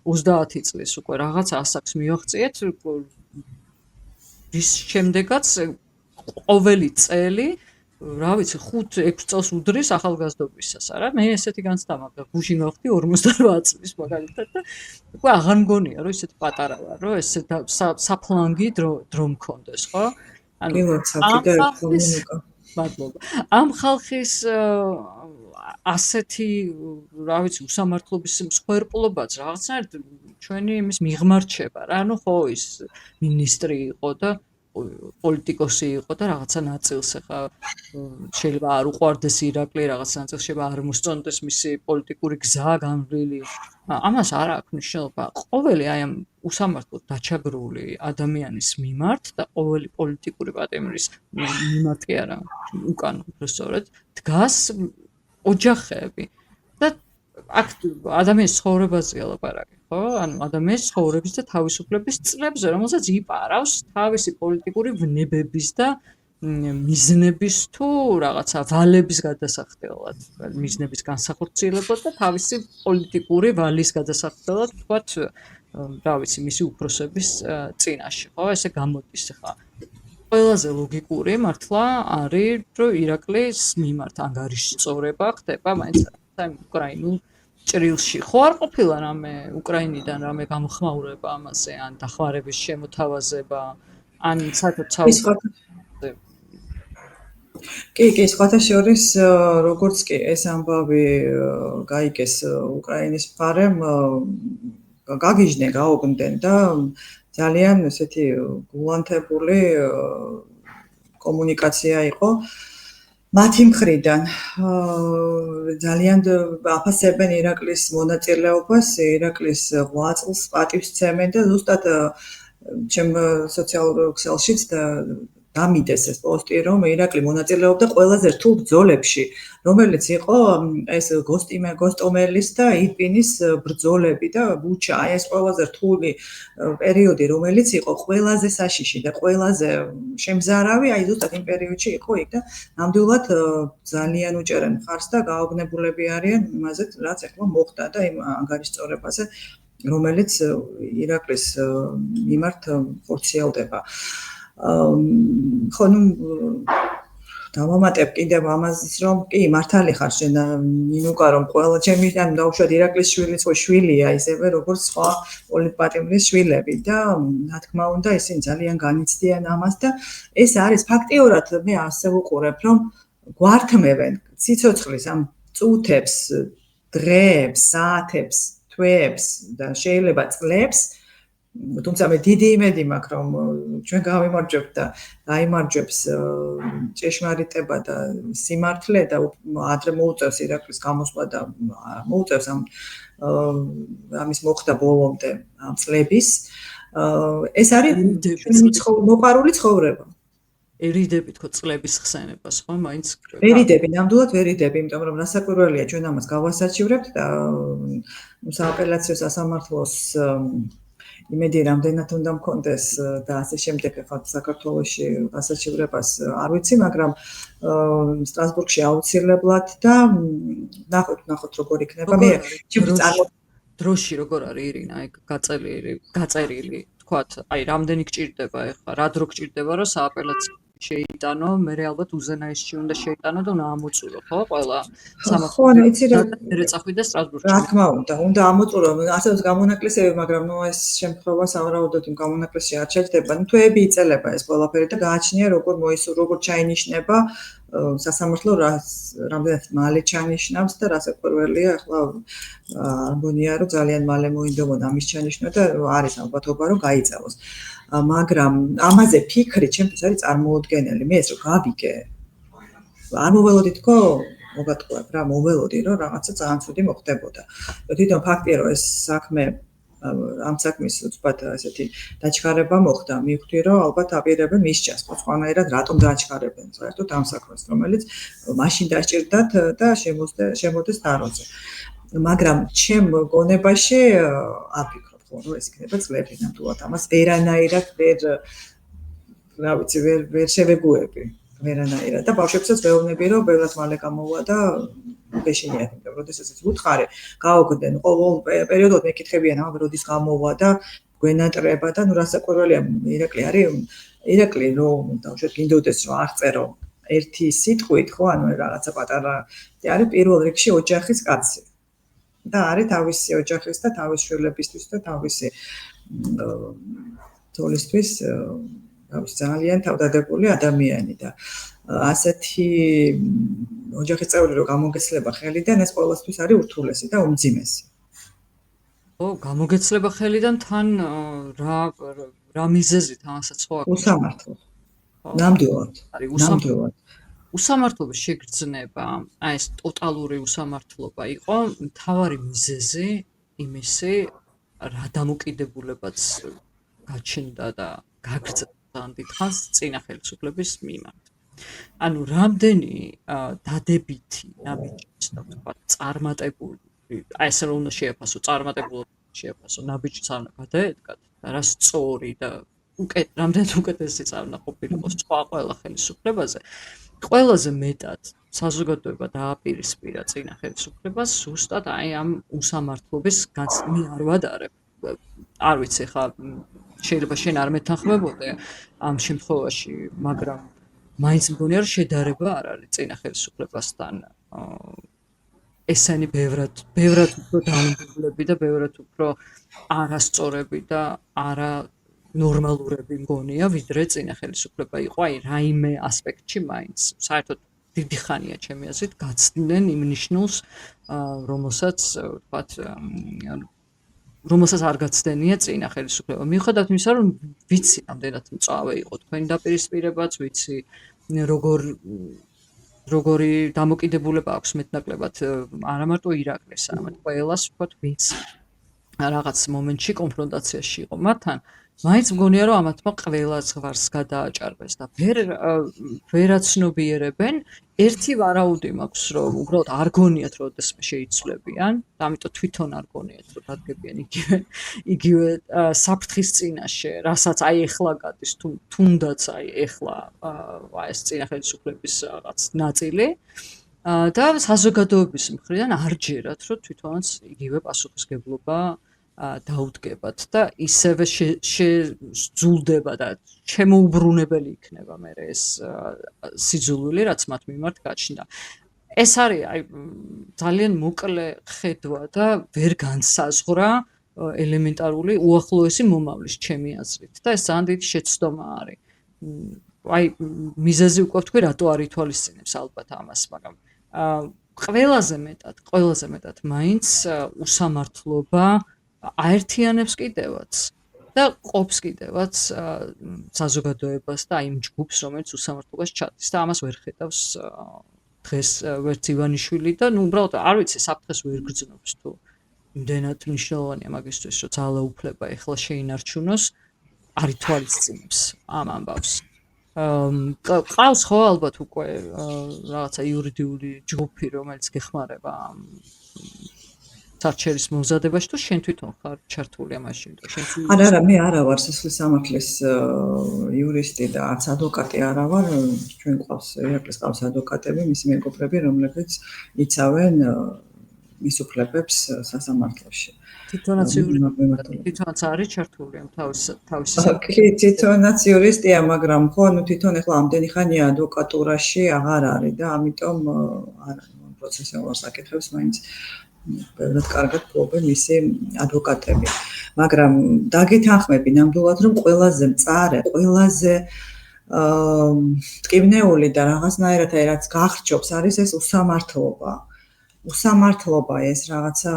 30 წლის უკვე რაღაცა ასაკს მივაღწიეთ, რის შემდეგაც ყოველი წელი რა ვიცი 5-6 წელს udრის ახალგაზრდობისას არა მე ესეთი განცდა მაქვს გუში მოვხდი 48 წლის მაგალითად და უკვე აღარ მგონია რომ ისეთი პატარა ვარ რომ ესე საფლანგი დრო მქონდეს ხო კი ვაცაკი და კომუნიკა მადლობა ამ ხალხის ასეთი რა ვიცი უსამართლობის მსხვერპლობაც რაღაცნაირად ჩვენი იმის მიღმარჩება რა ანუ ხო ის მინისტრი იყო და პოლიტიკოსი იყო და რაღაცა ნაწილს ახლა შეიძლება არ უყვარდეს ირაკლი რაღაცა ნაწილს შეიძლება არ მოსწონდეს მისი პოლიტიკური გზა განვლილი ამას არ აქვს მნიშვნელობა ყოველი აი ამ უსამართლოდ დაჩაგრული ადამიანის მიმართ და ყოველი პოლიტიკური პატიმრის მიმართ კი არა უკან უბრალოდ დგას ოჯახები და აქ ადამიანის ცხოვრებაზეა ლაპარაკი ხო ანუ ადამიანის ცხოვრების და თავისუფლების წლებზე რომელსაც იპარავს თავისი პოლიტიკური ვნებების და მიზნების თუ რაღაცა ვალების გადასახდელად მიზნების განსახორციელებლად და თავისი პოლიტიკური ვალის გადასახდელად თქვათ რა ვიცი მისი უფროსების წინაშე ხო ესე გამოდის ხა ყველაზე ლოგიკური მართლა არის რომ ირაკლის მიმართ ანგარიშწორება ხდება მაინც ამ უკრაინულ ჭრილში ხო არ ყოფილა რამე უკრაინიდან რამე გამოხმაურება ამაზე ან დახმარების შემოთავაზება ან საერთოდ კი სხვათა შორის როგორც კი ეს ამბავი გაიგეს უკრაინის მხარემ გაგიჟდნენ გაუგდნენ და ძალიან ესეთი გულანთებული კომუნიკაცია იყო მათი მხრიდან ძალიან აფასებენ ირაკლის მონაწილეობას ირაკლის ღვაწლს პატივს სცემენ და ზუსტად ჩემ სოციალურ ქსელშიც დამიდეს ეს პოსტი რომ ირაკლი მონაწილეობდა ყველაზე რთულ ბრძოლებში რომელიც იყო ეს გოსტომელის და ირპინის ბრძოლები და ბუჩა აი ეს ყველაზე რთული პერიოდი რომელიც იყო ყველაზე საშიში და ყველაზე შემზარავი აი ზუსტად იმ პერიოდში იყო იქ და ნამდვილად ძალიან უჭერენ მხარს და გაოგნებულები არიან იმაზე რაც ახლა მოხდა და იმ ანგარიშწორებაზე რომელიც ირაკლის მიმართ ხორციელდება ხო ნუ დავამატებ კიდევ ამაზეც რომ კი მართალი ხარ შენ ნინუკა რომ ყველა ჩემი ან დაუშვათ ირაკლის შვილიც ხო შვილია ისევე როგორც სხვა პოლიტპატიმრის შვილები და რა თქმა უნდა ისინი ძალიან განიცდიან ამას და ეს არის ფაქტიურად მე ასე ვუყურებ რომ გვართმევენ ციცოცხლის ამ წუთებს დღეებს საათებს თვეებს და შეიძლება წლებს თუმცა მე დიდი იმედი მაქვს რომ ჩვენ გავიმარჯვებთ და გაიმარჯვებს ჭეშმარიტება და სიმართლე და ადრე მოუწევს ირაკლის გამოსვლა და მოუწევს ამის მოხდა ბოლომდე ამ წლების ეს არის მოყარული ცხოვრება ერიდები თქო წლების ხსენებას ხო მაინც ერიდები ნამდვილად ერიდები იმიტომ რომ რასაკვირველია ჩვენ ამას გავასაჩივრებთ და სააპელაციო სასამართლოს იმედი რამდენად უნდა მქონდეს და ასე შემდეგ ახლა საქართველოში გასაჩივრებას არ ვიცი, მაგრამ სტრასბურგში აუცილებლად და ნახოთ როგორ იქნება. მე დროში როგორ არის ირინა, ეგ გაწერილი, თქვათ, აი რამდენი გჭირდება ახლა, რა დრო გჭირდება, რომ სააპელაციო შეიტანო, მე ალბათ უზენაესში უნდა შეიტანო და უნდა ამოწურო, ხო, ყველა სამართლო. იცი რა წახვიდა სტრასბურგში. რა თქმა უნდა ამოწურო, ასეც გამონაკლისები, მაგრამ ნუ ეს შემთხვევა სავარაუდოდ იმ გამონაკლისში არ შეჯდება. ნუ თვეები იწელება ეს ყველაფერი და გააჩნია როგორ ჩაინიშნება სასამართლო რამდენად მალე ჩაინიშნავს და რასაკვირველია, ახლა არ მგონია რომ ძალიან მალე მოინდომოდა ამის ჩაინიშნა და არის ალბათობა რომ გაიწელოს. მაგრამ ამაზე ფიქრი ჩემთვის არის წარმოუდგენელი. მე ეს რომ გავიგე. არ მოველოდით თქო, მოგატყუებ რა, მოველოდი რომ რაღაცა ძალიან ცუდი მოხდებოდა. თვითონ ფაქტია რომ ეს საქმე ამ საქმის უცბად ესეთი დაჩქარება მოხდა. მივხვდი რომ ალბათ აპირებენ მისჯას, სხვანაირად რატომ დაჩქარებენ საერთოდ ამ საქმეს, რომელიც მაშინ დასჭირდათ და შემოდეს თაროზე. მაგრამ ჩემ გონებაში არ ვფიქრობ, რომ ეს იქნება წლები ნამდვილად ამას ვერანაირად რა ვიცი, ვერ შევეგუები. ვერანაირად და ბავშვებსაც ვეუბნები რომ ბევრად მალე გამოვა და გეშინიათ, იმიტომ რომ შესაძაც უთხარი გაოგდნენ ყოველ პერიოდად მეკითხებიან ამ როდის გამოვა და გვენატრება და ნუ რასაკვირველია ირაკლი არის ირაკლი რომ დავუშვათ გინდოდეს რომ აღწერო ერთი სიტყვით, ხო, ანუ რაღაცა პატარა არის პირველ რიგში ოჯახის კაცი. და არის თავისი ოჯახის და თავის შვილებისთვის და თავისი თოლისთვის ძალიან თავდადებული ადამიანი და ასეთი ოჯახის წევრი რო გამოგეცლება ხელიდან, ეს ყოველთვის არის ურთულესი და უმძიმესი. გამოგეცლება ხელიდან თან რა მიზეზით ამასაც ხო აქვს? უსამართლო. ნამდვილად. ნამდვილად. უსამართლობის შეგრძნება, აი ეს ტოტალური უსამართლობა იყო მთავარი მიზეზი იმისი, რა დამოკიდებულებაც გაჩნდა და გაგრძელდა დიდხანს წინა ხელისუფლების მიმართ. ანუ რამდენი დადებითი ნაბიჯის და თქვა წარმატებული, აი ეს რა უნდა შეაფასო, წარმატებულად შეაფასო ნაბიჯი წავნა გადაედგათ და რა სწორი და რამდენად უკეთესი წავნა ყოფილიყო სხვა ყველა ხელისუფლებაზე. ყველაზე მეტად საზოგადოება დააპირისპირა წინა ხელისუფლებას ზუსტად აი ამ უსამართლობის მე არ ვადარებ. არ ვიცი ხა შეიძლება შენ არ მეთანხმებოდე ამ შემთხვევაში, მაგრამ მაინც მგონია რომ შედარება არ არის წინა ხელისუფლებასთან. ესენი ბევრად უფრო დაუნდობლები და ბევრად უფრო არასწორები და არა ნორმალურები მგონია, ვიდრე წინა ხელისუფლება იყო, აი რაიმე ასპექტში მაინც საერთოდ დიდი ხანია ჩემი აზრით გაცდნენ იმ ნიშნულს, რომელსაც არ გაცდენია წინა ხელისუფლება. მიუხედავად იმისა, რომ ვიცი ამდენად მწვავე იყო თქვენი დაპირისპირებაც, ვიცი როგორი დამოკიდებულება აქვს მეტნაკლებად არა მარტო ირაკლის, არამედ ყველას ვთქვათ, ვინც რაღაც მომენტში კონფრონტაციაში იყო მათთან. მაინც მგონია რომ ამათმა ყველა ზღვარს გადააჭარბეს და ვერაცნობიერებენ. ერთი ვარაუდი მაქვს რომ უბრალოდ არ გონიათ როდესმე შეიცვლებიან, ამიტომ თვითონ არ გონიათ რომ დადგებიან იგივე საფრთხის წინაშე, რასაც აი ეხლა გადის, თუნდაც აი ეხლა ეს წინა ხელისუფლების რაღაც ნაწილი და საზოგადოების მხრიდან არ ჯერათ რომ თვითონაც იგივე პასუხისგებლობა დაუდგებათ და ისევე შეძულდება და შემოუბრუნებელი იქნება მე ეს სიძულვილი, რაც მათ მიმართ გაჩნდა. ეს არის აი ძალიან მოკლე ხედვა და ვერ განსაზღვრა ელემენტარული უახლოესი მომავლის ჩემი აზრით და ეს ძალიან დიდი შეცდომა არის. აი მიზეზი უკვე ვთქვი, რატო არ ითვალისწინებს ალბათ ამას, მაგრამ ყველაზე მეტად მაინც უსამართლობა აერთიანებს კიდევაც და ყოფს კიდევაც საზოგადოებას და იმ ჯგუფს, რომელიც უსამართლობას ჩადის და ამას ვერ ხედავს დღეს ვერც ივანიშვილი და ნუ უბრალოდ არ ვიცი საფრთხეს ვერ გრძნობს თუ იმდენად მნიშვნელოვანია მაგისთვის რომ ძალაუფლება ეხლა შეინარჩუნოს არ ითვალისწინებს ამ ამბავს. ყავს ხო ალბათ უკვე რაღაცა იურიდიული ჯგუფი რომელიც გეხმარება საჩერის მომზადებაში თუ შენ თვითონ ხარ ჩართული ამაში? არა, მე არა ვარ სისხლის სამართლის იურისტი და არც ადვოკატი არა ვარ. ჩვენ ყავს ირაკლის ყავს ადვოკატები, მისი მეგობრები, რომლებიც იცავენ მის უფლებებს სასამართლოში. თვითონაც არის ჩართული ამ თავისი თვითონაც იურისტია, მაგრამ ხო, თვითონ ახლა ამდენი ხანია ადვოკატურაში აღარ არის და ამიტომ პროცესუალურ საკითხებს მაინც ბევრად კარგად ფლობენ მისი ადვოკატები. მაგრამ დაგეთანხმები ნამდვილად, რომ ყველაზე მწარე, ყველაზე ტკივნეული და რაღაცნაირად რაც გახრჯობს არის ეს უსამართლობა. უსამართლობა ეს რაღაცა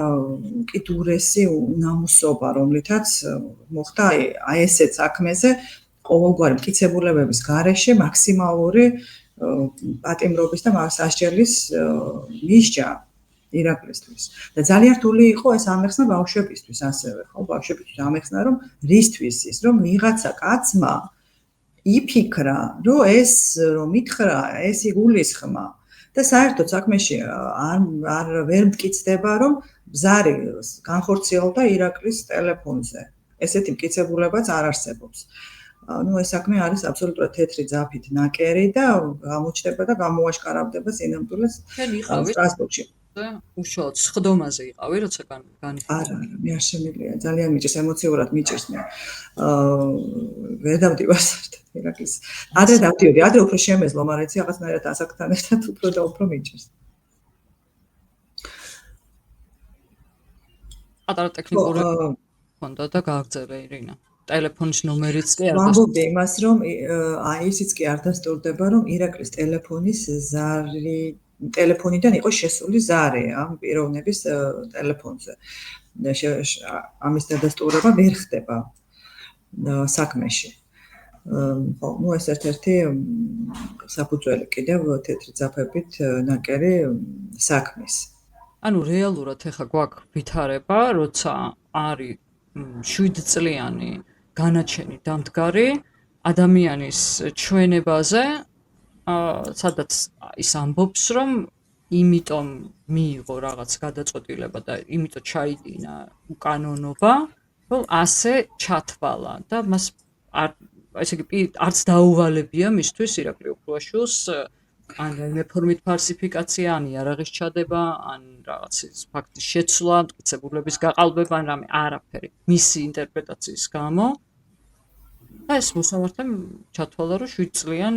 უკიდურესი უნამუსობა, რომლითაც მოხდა აი ესეც საქმეზე ყოველგვარი მტკიცებულებების გარეშე მაქსიმალური პატიმრობის და სასჯელის მისჯა ირაკლისთვის. და ძალიან რთული იყო ეს ამეხსნა ბავშვებისთვის ასევე, ხო, ბავშვებისთვის ამეხსნა რომ რისთვის ის, რომ ვიღაცა კაცმა იფიქრა, რომ ეს რომ ითხრა, ეს იგულისხმა და საერთოდ საქმეში არ ვერ მტკიცდება, რომ ბზარი განხორციელდა ირაკლის ტელეფონზე. ესეთი მტკიცებულებაც არ არსებობს. ეს საქმე არის აბსოლუტურად თეთრი ძაფით ნაკერი და გამოჩნდება და გამოაშკარავდება სინამდვილეს სტრასბურგში. უშუალოდ სხდომაზე იყავი, როცა განიხილე. არა, მე არ შემიძლია, ძალიან მიჭირს, ემოციურად მიჭირს მე. ვერ დავდივარ საერთოდ ირაკლის. ადრე დავდივდი, ადრე უფრო შემეძლო, მაგრამ იცი რაღაცნაირად ასაკთან ერთად უფრო და უფრო მიჭირს. პატარა ტექნიკური ჰქონდა და გააგრძელა ირინა. ტელეფონის ნომერიც კი არ ვამბობდი იმას, რომ ისიც კი არ დასტურდება, რომ ირაკლის ტელეფონიდან იყო შესული ზარე ამ პიროვნების ტელეფონზე. ამის დადასტურება ვერ ხდება საქმეში. ხო, ну ეს ერთ-ერთი საფუძველი კიდევ თეთრი ძაფებით ნაკერი საქმის. ანუ რეალურად ეხა გვაქვს ვითარება, როცა არის 7 წლიანი განაჩენი დამდგარი ადამიანის ჩვენებაზე, სადაც ის ამბობს, რომ იმიტომ მიიღო რაღაც გადაწყვეტილება და იმიტომ ჩაიდინა უკანონობა, რომ ასე ჩათვალა და მას ესე იგი არც დაუვალებია მისთვის ირაკლი ოქრუაშვილს ან რაიმე ფორმით ფალსიფიკაცია, ან იარაღის ჩადება, ან რაღაცის ფაქტის შეცვლა, მტკიცებულების გაყალბება, ან რამე არაფერი. მისი ინტერპრეტაციის გამო და ეს მოსამართლემ ჩათვალა, რომ 7 წლიან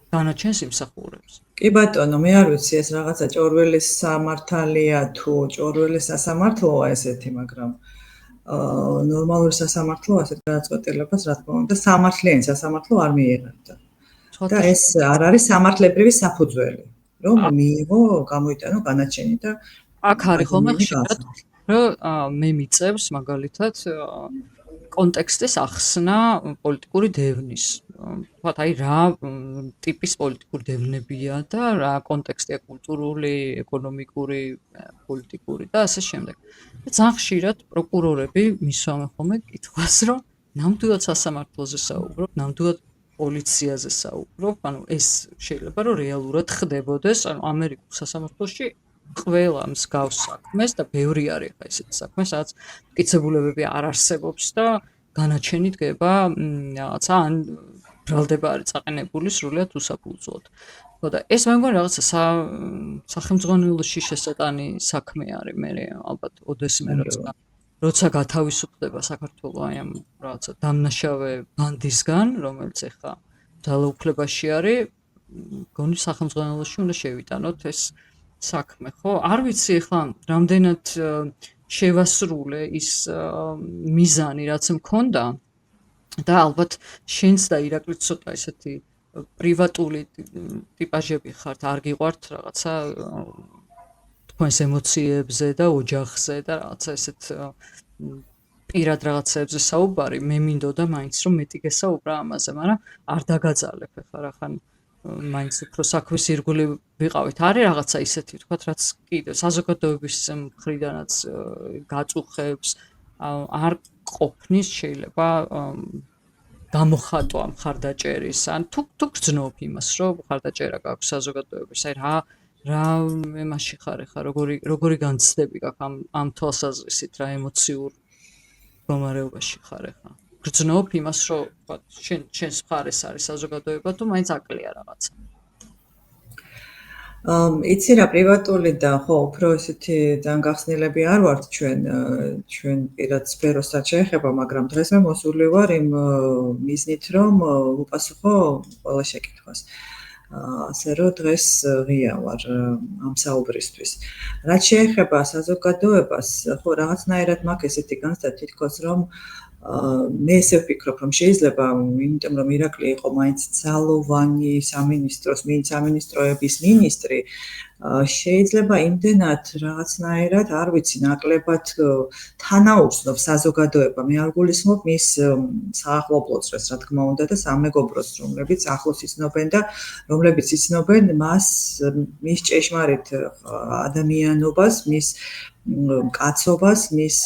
განაჩენს იმსახურებს. კი ბატონო, მე არ ვიცი ეს რაღაცა ჭორველის სამართალია თუ ჭორველის სასამართლოა ესეთი, მაგრამ ნორმალური სასამართლო ასეთ გადაწყვეტილებას რა თქმა უნდა სამართლიანი სასამართლო არ მიიღებდა. და ეს არ არის სამართლებრივი საფუძველი, რომ მიიღო, გამოიტანო განაჩენი და აქ არის ხოლმე ხშირად, რომ მე მიწევს მაგალითად კონტექსტის ახსნა პოლიტიკური დევნის. ვთქვათ, აი რა ტიპის პოლიტიკური დევნებია და რა კონტექსტია კულტურული, ეკონომიკური, პოლიტიკური და ასე შემდეგ. და ძალიან ხშირად პროკურორები მისვამენ ხოლმე კითხვას, რომ ნამდვილად სასამართლოზე საუბრობ, ნამდვილად პოლიციაზე საუბრობ, ანუ ეს შეიძლება რომ რეალურად ხდებოდეს, ანუ ამერიკულ სასამართლოში ყველა მსგავს საქმეს და ბევრი არის ხა ესეთი საქმე, სადაც მტკიცებულებები არ არსებობს და განაჩენი დგება რაღაცა ან ბრალდება არის წაყენებული სრულიად უსაფუძვლოდ. ხო და ეს მე მგონი რაღაცა სახელმძღვანელოში შესატანი საქმე არის, მე ალბათ ოდესმე როცა გათავისუფლდება საქართველო აი ამ რაღაცა დამნაშავე ბანდისგან, რომელიც ეხა ძალაუფლებაში არის, მგონი სახელმძღვანელოში უნდა შევიტანოთ ეს საქმე, ხო? არ ვიცი ეხლა რამდენად შევასრულე ის მიზანი, რაც მქონდა და ალბათ შენც და ირაკლიც ცოტა ესეთი პრივატული ტიპაჟები ხართ, არ გიყვართ რაღაცა თქვენს ემოციებზე და ოჯახზე და რაღაცა ესეთ პირად რაღაცებზე საუბარი, მე მინდოდა მაინც რომ მეტი გესაუბრა ამაზე, მაგრამ არ დაგაძალებ ეხლა რახან მაინც უფრო საქმის ირგვლივ ვიყავით. არის რაღაცა ისეთი, ვთქვათ, რაც კიდევ საზოგადოების მხრიდანაც გაწუხებს, არ ყოფნის შეიძლება გამოხატვა მხარდაჭერის, ან თუ გრძნობ იმას, რომ მხარდაჭერა გაქვს საზოგადოების, აი რა მემაში ხარ ეხლა, როგორი განცდები გაქვს ამ თვალსაზრისით, რა ემოციურ მდგომარეობაში ხარ ეხლა. გრძნობ იმას, რომ ვთქვათ, შენს მხარეს არის საზოგადოება, თუ მაინც აკლია რაღაცა. იცი რა, პრივატული და ხო, უფრო ესეთი ძალიან გახსნილები არ ვართ ჩვენ პირად სფეროსაც შეეხება, მაგრამ დღეს მე მოსული ვარ იმ მიზნით, რომ ვუპასუხო ყველა შეკითხვას. ასე რომ დღეს ღია ვარ ამ საუბრისთვის. რაც შეეხება საზოგადოებას, ხო, რაღაცნაირად მაქვს ესეთი განცდა თითქოს, რომ მე ესე ვფიქრობ, რომ შეიძლება, იმიტომ რომ ირაკლი იყო მაინც ძალოვანი სამინისტროების მინისტრი, შეიძლება იმდენად რაღაცნაირად, არ ვიცი, ნაკლებად თანაუგრძნობს საზოგადოება. მე არ გულისხმობ მის საახლობლოწრეს, რა თქმა უნდა, და სამეგობროს, რომლებიც ახლოს იცნობენ და რომლებიც იცნობენ მის ჭეშმარიტ ადამიანობას, მის კაცობას, მის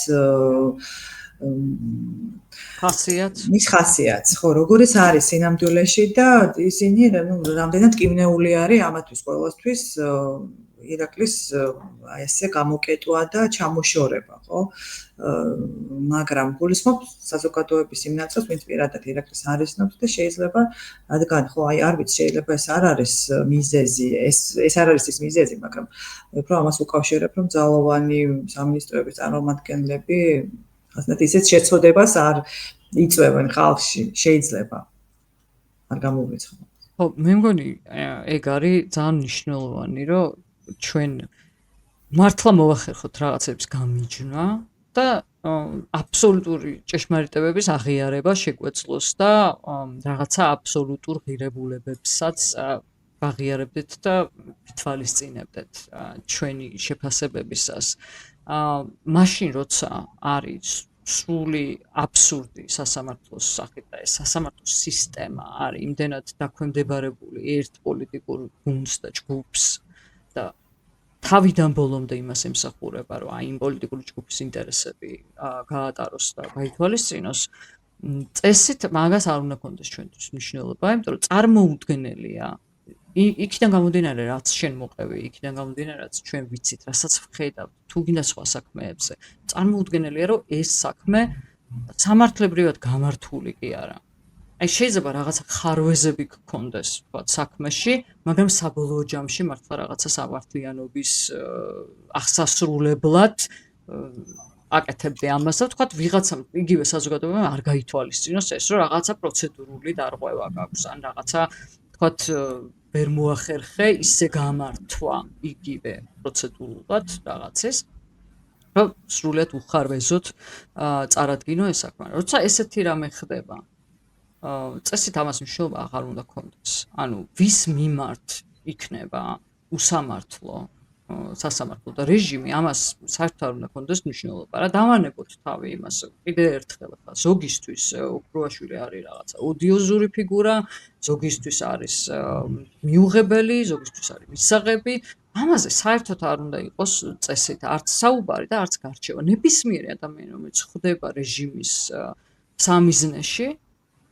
ხასიათს, ხო, როგორიც არის სინამდვილეში და ისინი რამდენად კიბნეული არის ამათვის ყველასთვის ირაკლის აი ესე გამოკეტვა და ჩამოშორება, ხო? მაგრამ გულისხმობ საზოგადოების იმ ნაწილს, ვინც პირადად ირაკლის არისნობს და შეიძლება, რადგან ხო, აი არ ვიცი, შეიძლება ეს არ არის მიზეზი, ეს არ არის ის მიზეზი, მაგრამ უფრო ამას უკავშირებ, რომ ძალოვანი სამინისტროების წარმომადგენლები ასეთ ისეთ შეცოდებას არ იწვევენ ხალხში, შეიძლება არ გამოვიცხო. ხო, მე მგონი ეგ არის ძალიან მნიშვნელოვანი, რომ ჩვენ მართლა მოვახერხოთ რაღაცების გამიჯნა და აბსოლუტური ჭეშმარიტებების აღიარება შეგვეძლოს და რაღაცა აბსოლუტურ ღირებულებებსაც აღიარებდეთ და თვალისწინებდეთ ჩვენი შეფასებებისას. მაშინ როცა არის სრული აბსურდი სასამართლოს სახით და ეს სასამართლოს სისტემა არის იმდენად დაქვემდებარებული ერთ პოლიტიკურ გუნდს და ჯგუფს და თავიდან ბოლომდე იმას ემსახურება, რომ აი იმ პოლიტიკური ჯგუფის ინტერესები გაატაროს და გაითვალისწინოს, წესით მაგას არ უნდა ქონდეს ჩვენთვის მნიშვნელობა, იმიტომ რომ წარმოუდგენელია იქიდან გამომდინარე, რაც შენ მოყევი, იქიდან გამომდინარე, რაც ჩვენ ვიცით, რასაც ვხედავთ, თუ გინდა სხვა საქმეებზე, წარმოუდგენელია, რომ ეს საქმე სამართლებრივად გამართული კი არა. აი შეიძლება რაღაცა ხარვეზები გქონდეს, თქვა საქმეში, მაგრამ საბოლოო ჯამში მართლა რაღაცა სამართლიანობის აღსასრულებლად აკეთებდი ამას და თქვა ვიღაცამ იგივე საზოგადოებამ არ გაითვალისწინოს ეს, რომ რაღაცა პროცედურული დარღვევა გაქვს, ან რაღაცა თქვა ვერ მოახერხე ისე გამართვა იგივე პროცედურულად რაღაცის, რომ სრულიად უხარვეზოთ წარადგინო ეს საქმე. როცა ესეთი რამე ხდება, წესით ამას მნიშვნელობა აღარ უნდა ქონდეს. ანუ ვის მიმართ იქნება უსამართლო სასამართლო და რეჟიმი, ამას საერთოდ არ უნდა ქონდეს მნიშვნელობა. რა დავანებოთ თავი იმას, კიდევ ერთხელ ახლა ზოგისთვის ოქროაშვილი არის რაღაცა ოდიოზური ფიგურა, ზოგისთვის არის მიუღებელი, ზოგისთვის არის მისაღები. ამაზე საერთოდ არ უნდა იყოს წესით არც საუბარი და არც გარჩევა. ნებისმიერი ადამიანი, რომელიც ხვდება რეჟიმის სამიზნეში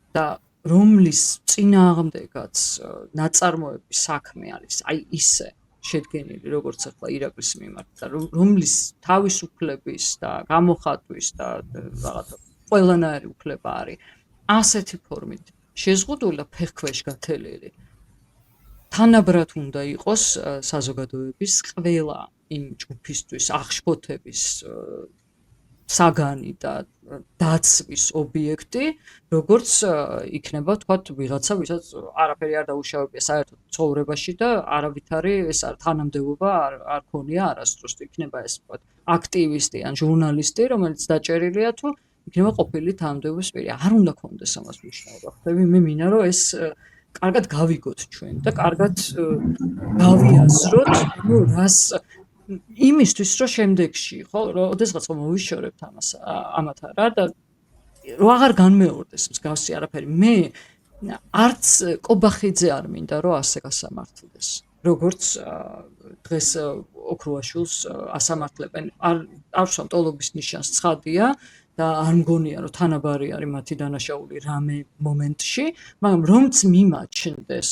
და რომლის წინააღმდეგაც ნაწარმოების საქმე არის, აი ისე შედგენილი, როგორც ახლა ირაკლის მიმართ და რომლის თავისუფლების და გამოხატვის და რაღაცა ყველანაირი უფლება არის ასეთი ფორმით შეზღუდული და ფეხქვეშ გათელილი. თანაბრად უნდა იყოს საზოგადოების ყველა იმ ჯგუფისთვის აღშფოთების საგანი და დაცვის ობიექტი, როგორც იქნება თქვათ ვიღაცა, ვისაც არაფერი არ დაუშავებია საერთოდ ცხოვრებაში და არავითარი ეს თანამდებობა არ ქონია არასდროს. იქნება ეს თქვათ აქტივისტი ან ჟურნალისტი, რომელიც დაჭერილია თუ იქნება ყოფილი თანამდებობის პირი. არ უნდა ქონდეს ამას მნიშვნელობა. ხდები, მე მინდა რომ ეს კარგად გავიგოთ ჩვენ და კარგად გავიაზროთ, ნუ რას იმისთვის რომ შემდეგში, ხო, როდესაც მოვიშორებთ ამათ რა და რომ აღარ განმეორდეს მსგავსი არაფერი. მე არც კობახიძე არ მინდა რომ ასე გასამართლდეს. როგორც დღეს ოქროაშვილს ასამართლებენ, არ ვსვამ ტოლობის ნიშანს ცხადია და არ მგონია რომ თანაბარი არის მათი დანაშაული რამე მომენტში, მაგრამ რომც მიმაჩნდეს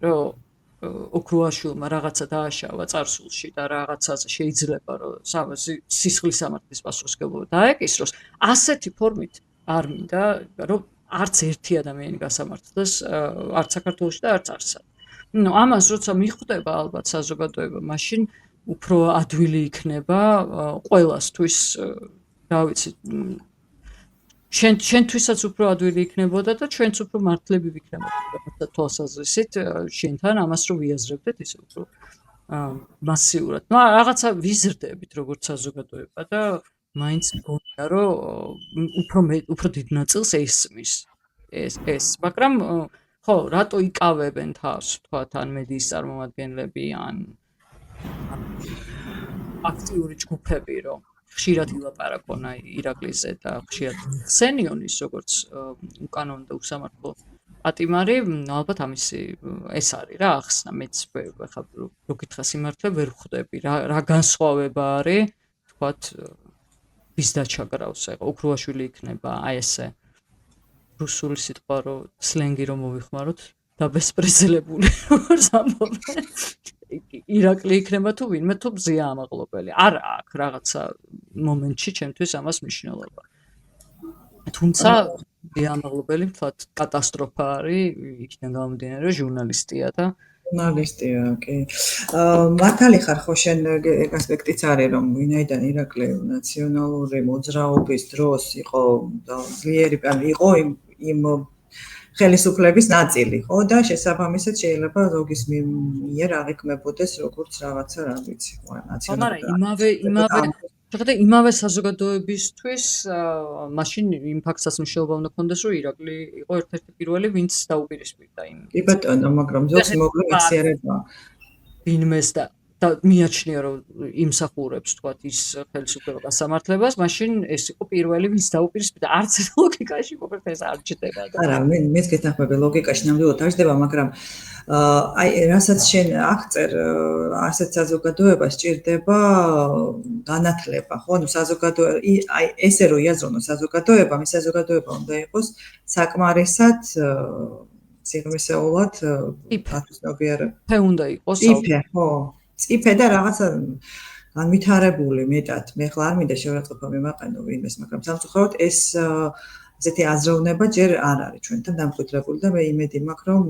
რომ ოქროაშვილმა რაღაცა დააშავა წარსულში და რაღაცაზე შეიძლება რომ სისხლის სამართლის პასუხისმგებლობა დაეკისროს, ასეთი ფორმით არ მინდა რომ არც ერთი ადამიანი გასამართლდეს არც საქართველოში და არც არსად. ნუ ამას როცა მიხვდება ალბათ საზოგადოება, მაშინ უფრო ადვილი იქნება ყველასთვის, რა ვიცი, შენთვისაც უფრო ადვილი იქნებოდა და ჩვენც უფრო მართლები ვიქნებოდა თვალსაზრისით შენთან ამას რომ ვიაზრებდეთ ისე უფრო მასიურად. ნუ რაღაცა ვიზრდებით როგორც საზოგადოება და მაინც მგონია რომ უფრო დიდ ნაწილს ესმის ეს, მაგრამ ხო, რატო იკავებენ თავს, თქვათ, ან მედიის წარმომადგენლები, ან აქტიური ჯგუფები, რომ ხშირად ილაპარაკონ ირაკლიზე და ხშირად ხსენიონის, როგორც უკანონო და უსამართლო პატიმარი, ალბათ ამისი ეს არის რა ახსნა, მეც ხა რო გითხრა სიმართლე ვერ ხვდები, რა განსხვავება არის, თქვათ, ვის დაჩაგრავს, ოქროაშვილი იქნება, აი ესე რუსული სიტყვა რო სლენგი რომ მოვიხმაროთ, დაბესპრეზელებული როგორც ამბობენ. ირაკლი იქნება თუ ვინმე თუ ბზია ამაღლობელი. არა აქვს რაღაცა მომენტში ჩემთვის ამას მნიშვნელობა. თუმცა ბზია ამაღლობელი თვათ კატასტროფა არის, იქიდან გამომდინარე რომ ჟურნალისტია და ჟურნალისტია, კი. მართალი ხარ ხო შენ ეგ ასპექტიც არის რომ ვინაიდან ირაკლი ნაციონალური მოძრაობის დროს იყო ძლიერი იყო იმ ხელისუფლების ნაწილი, ხო და შესაბამისად შეიძლება ზოგის მიერ აღიქმებოდეს როგორც რაღაცა რა ვიცი, ხო ნაციონალური იმავე საზოგადოებისთვის მაშინ იმ ფაქტსაც მნიშვნელობა უნდა ქონდეს რომ ირაკლი იყო ერთ-ერთი პირველი ვინც დაუპირისპირდა იმ კი ბატონო მაგრამ ზოგს მოგლეციერება ვინმეს და მიაჩნია რომ იმსახურებს თქვათ ის ხელისუფლება გასამართლებას მაშინ ეს იყო პირველი ვინც დაუპირისპირდა არც ლოგიკაში ყოფილ ეს არ ჭდება და არა მეც გეთანხმები ლოგიკაში ნამდვილად არ ჭდება მაგრამ აი რასაც შენ აღწერ ასეთ საზოგადოებას ჭირდება განათლება ხო ანუ საზოგადოება აი ესე რომ იაზრონო საზოგადოება მის საზოგადოება უნდა იყოს საკმარისად სიღრმისეულად ათვისნობიარე ფე უნდა იყოს წიფე ხო წიფე და რაღაცა განვითარებული მეტად მე ხლა არ მინდა შევაწყობო მიმაყენო ვინმეს მაგრამ სამწუხაროდ ეს ესეთი აზროვნება ჯერ არ არის ჩვენთან დამკვიდრებული და მე იმედი მაქვს რომ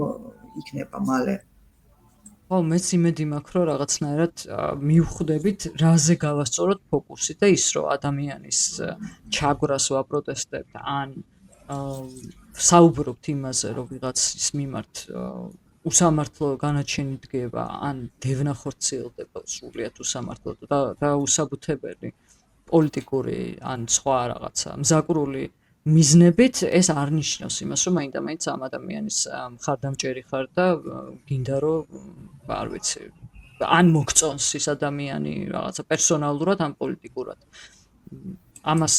იქნება მალე. ხო, მეც იმედი მაქვს რომ რაღაცნაირად მივხვდებით რაზე გავასწოროთ ფოკუსი და ის რომ ადამიანის ჩაგვრას ვაპროტესტებთ ან საუბრობთ იმაზე რომ ვიღაცის მიმართ უსამართლო განაჩენი დგება ან დევნა ხორციელდება სრულიად უსამართლოდ და დაუსაბუთებელი პოლიტიკური ან სხვა რაღაცა მზაკვრული მიზნებით ეს არ ნიშნავს იმას რომ მაინდა-მაინც ამ ადამიანის მხარდამჭერი ხარ და გინდა რომ არ ვიცი ან მოგწონს ის ადამიანი რაღაცა პერსონალურად ან პოლიტიკურად ამას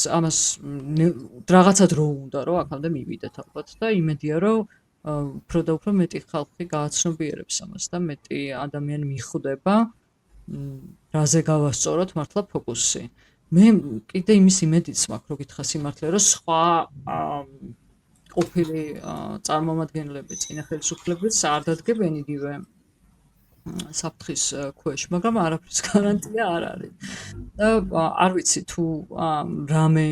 რაღაცა დრო უნდა რომ აქამდე მივიდეთ ალბათ და იმედია რომ უფრო და უფრო მეტი ხალხი გააცნობიერებს ამას და მეტი ადამიანი მიხვდება რაზე გავასწოროთ მართლა ფოკუსი მე კიდე იმის იმედიც მაქვს რომ გითხრა სიმართლე რომ სხვა ყოფილი წარმომადგენლები წინა ხელისუფლების არ დადგებენ იგივე საფრთხის ქვეშ მაგრამ არაფრის გარანტია არ არის და არ ვიცი თუ რამე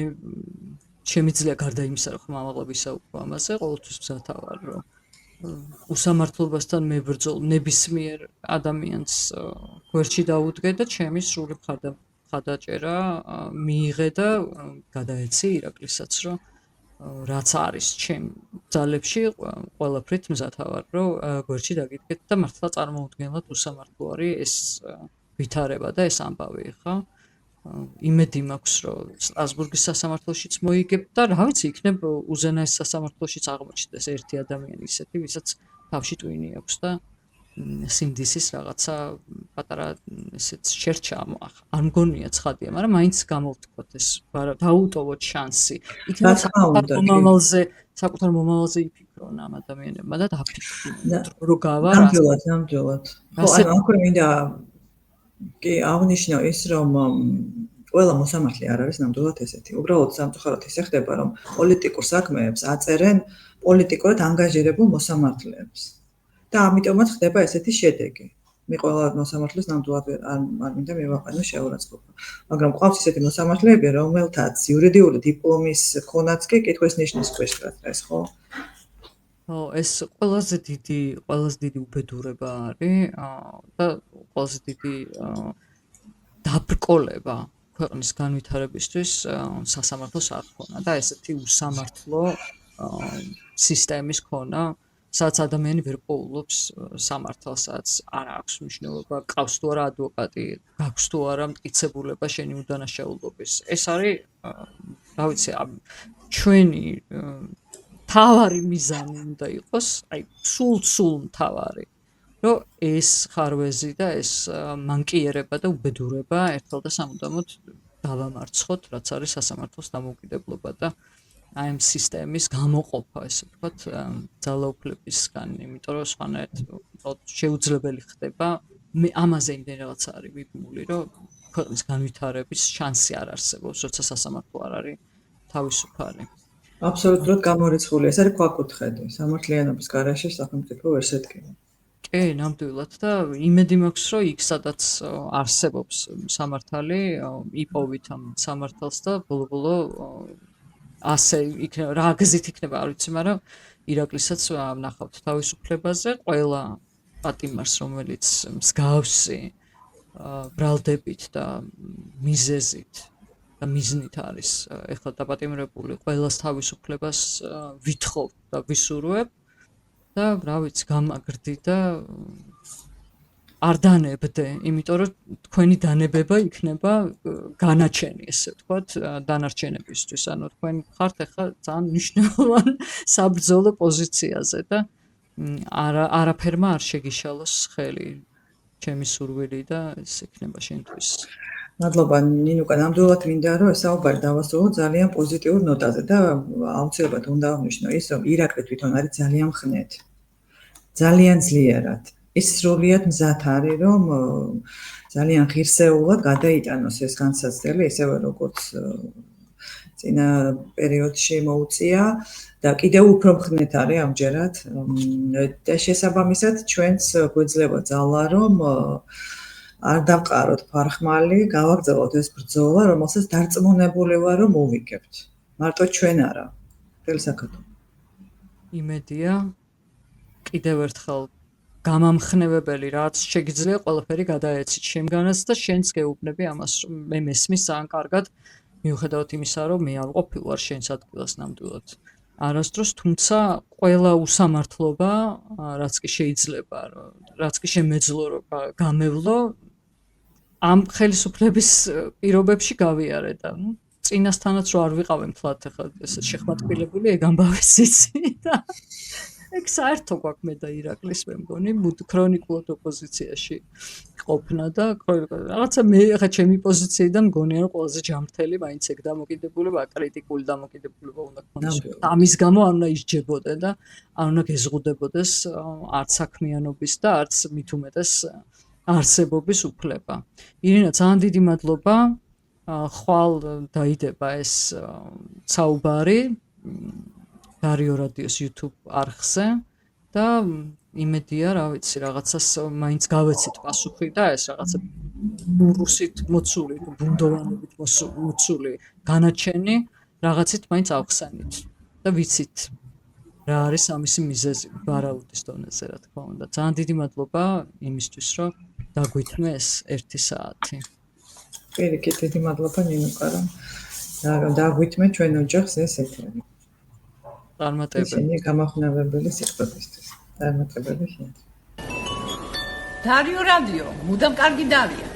შემიძლია გარდა იმისა რომ ხმამაღლები საუბრობ ამაზე ყოველთვის მზათა ვარ რომ უსამართლობასთან მებრძოლ ნებისმიერ ადამიანს გვერდში დაუდგე და ჩემი სრული მხარდაჭერა მიიღე და გადაეცი ირაკლისაც რომ რაც არის ჩემ ძალებში ყველაფრით მზათა ვარ რომ გვერდში დაგიდგეთ და მართლა წარმოუდგენლად უსამართლო არის ეს ვითარება და ეს ამბავი ხა იმედი მაქვს რომ სტრასბურგის სასამართლოშიც მოიგებ და რა ვიცი იქნებ უზენაეს სასამართლოშიც აღმოჩნდეს ერთი ადამიანი ისეთი ვისაც თავში ტვინი აქვს და სინდისის რაღაცა პატარა ესეც შერჩა არ მგონია ცხადია მაგრამ მაინც გამოვთქვათ ეს დაუტოვოთ შანსი იქნება საკუთარ მომავალზე იფიქრონ ამ ადამიანებმა და დაფიქრონ რო გავა ნამდვილად ხო ანუ აქ მინდა კი აღნიშნო ის რომ ყველა მოსამართლე არ არის ნამდვილად ესეთი. უბრალოდ სამწუხაროდ ისე ხდება რომ პოლიტიკურ საქმეებს აწერენ პოლიტიკურად ანგაჟირებულ მოსამართლეებს. და ამიტომაც ხდება ესეთი შედეგი. მე ყველა მოსამართლეს ნამდვილად არ მინდა მივაყენო შეურაცხყოფა. მაგრამ ყავს ისეთი მოსამართლეები რომელთაც იურიდიული დიპლომის ქონაც კი კითხვის ნიშნის ქვეშ გაწეს, ხო? ეს ყველაზე დიდი უბედურება არის და ყველაზე დიდი დაბრკოლება ქვეყნის განვითარებისთვის სასამართლოს არ ქონა და ესეთი უსამართლო სისტემის ქონა სადაც ადამიანი ვერ პოულობს სამართალს, სადაც არ აქვს მნიშვნელობა, ყავს თუ არა ადვოკატი, გაქვს თუ არა მტკიცებულება შენი უდანაშაულობის. ეს არის, რა ვიცი, ჩვენი თავარი მიზანი უნდა იყოს, აი სულ მთავარი, რომ ეს ხარვეზი და ეს მანკიერება და უბედურება ერთხელ და სამუდამოდ დავამარცხოთ, რაც არის სასამართლოს დამოუკიდებლობა და აი ამ სისტემის გამოყოფა, ესე ვთქვათ, ძალაუფლებისგან, იმიტომ რომ სხვანაირად შეუძლებელი ხდება. მე ამაზე იმდენ რაღაცა არის მიბმული, რომ ქვეყნის განვითარების შანსი არ არსებობს, როცა სასამართლო არ არის თავისუფალი. აბსოლუტურად გამორიცხული. ეს არის ქვაკუთხედი. სამართლიანობის გარეშე სახელმწიფო ვერ შედგება. კი, ნამდვილად და იმედი მაქვს, რომ იქ სადაც არსებობს სამართალი, იპოვით ამ სამართალს და ბოლო-ბოლო ასე იქნება, რა გზით იქნება, არ ვიცი, მაგრამ ირაკლისაც ვნახავთ თავისუფლებაზე, ყველა პატიმარს, რომელიც მსგავსი ბრალდებით და მიზეზით და მიზნით არის ეხლა დაპატიმრებული, ყველას თავისუფლებას ვითხოვ და ვისურვებ და რა ვიცი, გამაგრდი და არ დანებდე, იმიტომ რომ თქვენი დანებება იქნება განაჩენი, ესე ვთქვათ, დანარჩენებისთვის. ანუ თქვენ ხართ ახლა ძალიან მნიშვნელოვან საბრძოლო პოზიციაზე და არაფერმა არ შეგიშალოს ხელი. ჩემი სურვილი და ეს იქნება შენთვის. მადლობა ნინუკა, ნამდვილად მინდა რომ ეს საუბარი დავასრულოთ ძალიან პოზიტიურ ნოტაზე და აუცილებლად უნდა აღნიშნო ის, რომ ირაკლი თვითონ არის ძალიან მხნეთ. ძალიან ძლიერად. ის სრულიად მზად არის, რომ ძალიან ღირსეულად გადაიტანოს ეს განსაცდელი, ისევე როგორც წინა პერიოდში მოუწია და კიდევ უფრო მხნეთ არის ამჯერად. და შესაბამისად ჩვენც გვეძლება ძალა, რომ არ დავყაროთ ფარხმალი, გავაგრძელოთ ეს ბრძოლა, რომელსაც დარწმუნებული ვარ, რომ მოვიგებთ. მარტო ჩვენ არა, მთელი საქართველო. იმედია კიდევ ერთხელ გამამხნევებელი რაც შეგიძლია ყველაფერი გადაეცით შემგანაც და შენც გეუბნები ამას, რომ მე მესმის ძალიან კარგად, მიუხედავად იმისა, რომ მე არ ყოფილ ვარ შენს ადგილას ნამდვილად. არასდროს, თუმცა ყველა უსამართლობა, რაც კი შეიძლება, რაც კი შემეძლო რომ გამევლო, ამ ხელისუფლების პირობებში გავიარე და წინასთანაც რო არ ვიყავ მთლად ახლა ესე შეხმატკილებული ეგ ამბავეს იცი და ეგ საერთო გვაქვს მე და ირაკლის მე მგონი ქრონიკულად ოპოზიციაში ყოფნა და რაღაცა მე ახლა ჩემი პოზიციიდან მგონია რომ ყველაზე ჯანმრთელი მაინც ეგ დამოკიდებულება კრიტიკული დამოკიდებულება უნდა ქონდეს ამის გამო არ უნდა ისჯებოდე და არ უნდა გეზღუდებოდეს არც საქმიანობის და არც მით უმეტეს არსებობის უფლება. ირინა, ძალიან დიდი მადლობა. ხვალ დაიდება ეს საუბარი დარიო რადიოს YouTube არხზე და იმედია, რა ვიცი, რაღაცას მაინც გავეცით პასუხი და ეს რაღაცა ბურუსით მოცული, ბუნდოვანებით მოცული განაჩენი რაღაცით მაინც ავხსენით და ვიცით რა არის ამისი მიზეზი ვარაუდის დონეზე, რა თქმა უნდა. ძალიან დიდი მადლობა იმისთვის, რომ დაგვითმე ეს 1 საათი. პირიქით, დიდი მადლობა ნინუკა, რომ დაგვითმე ჩვენ ოჯახს ეს ეთერი. წარმატებები. შენი გამახვნევებელი სიტყვებისთვის. წარმატებები შენ. დარიო რადიო, მუდამ კარგი დარია.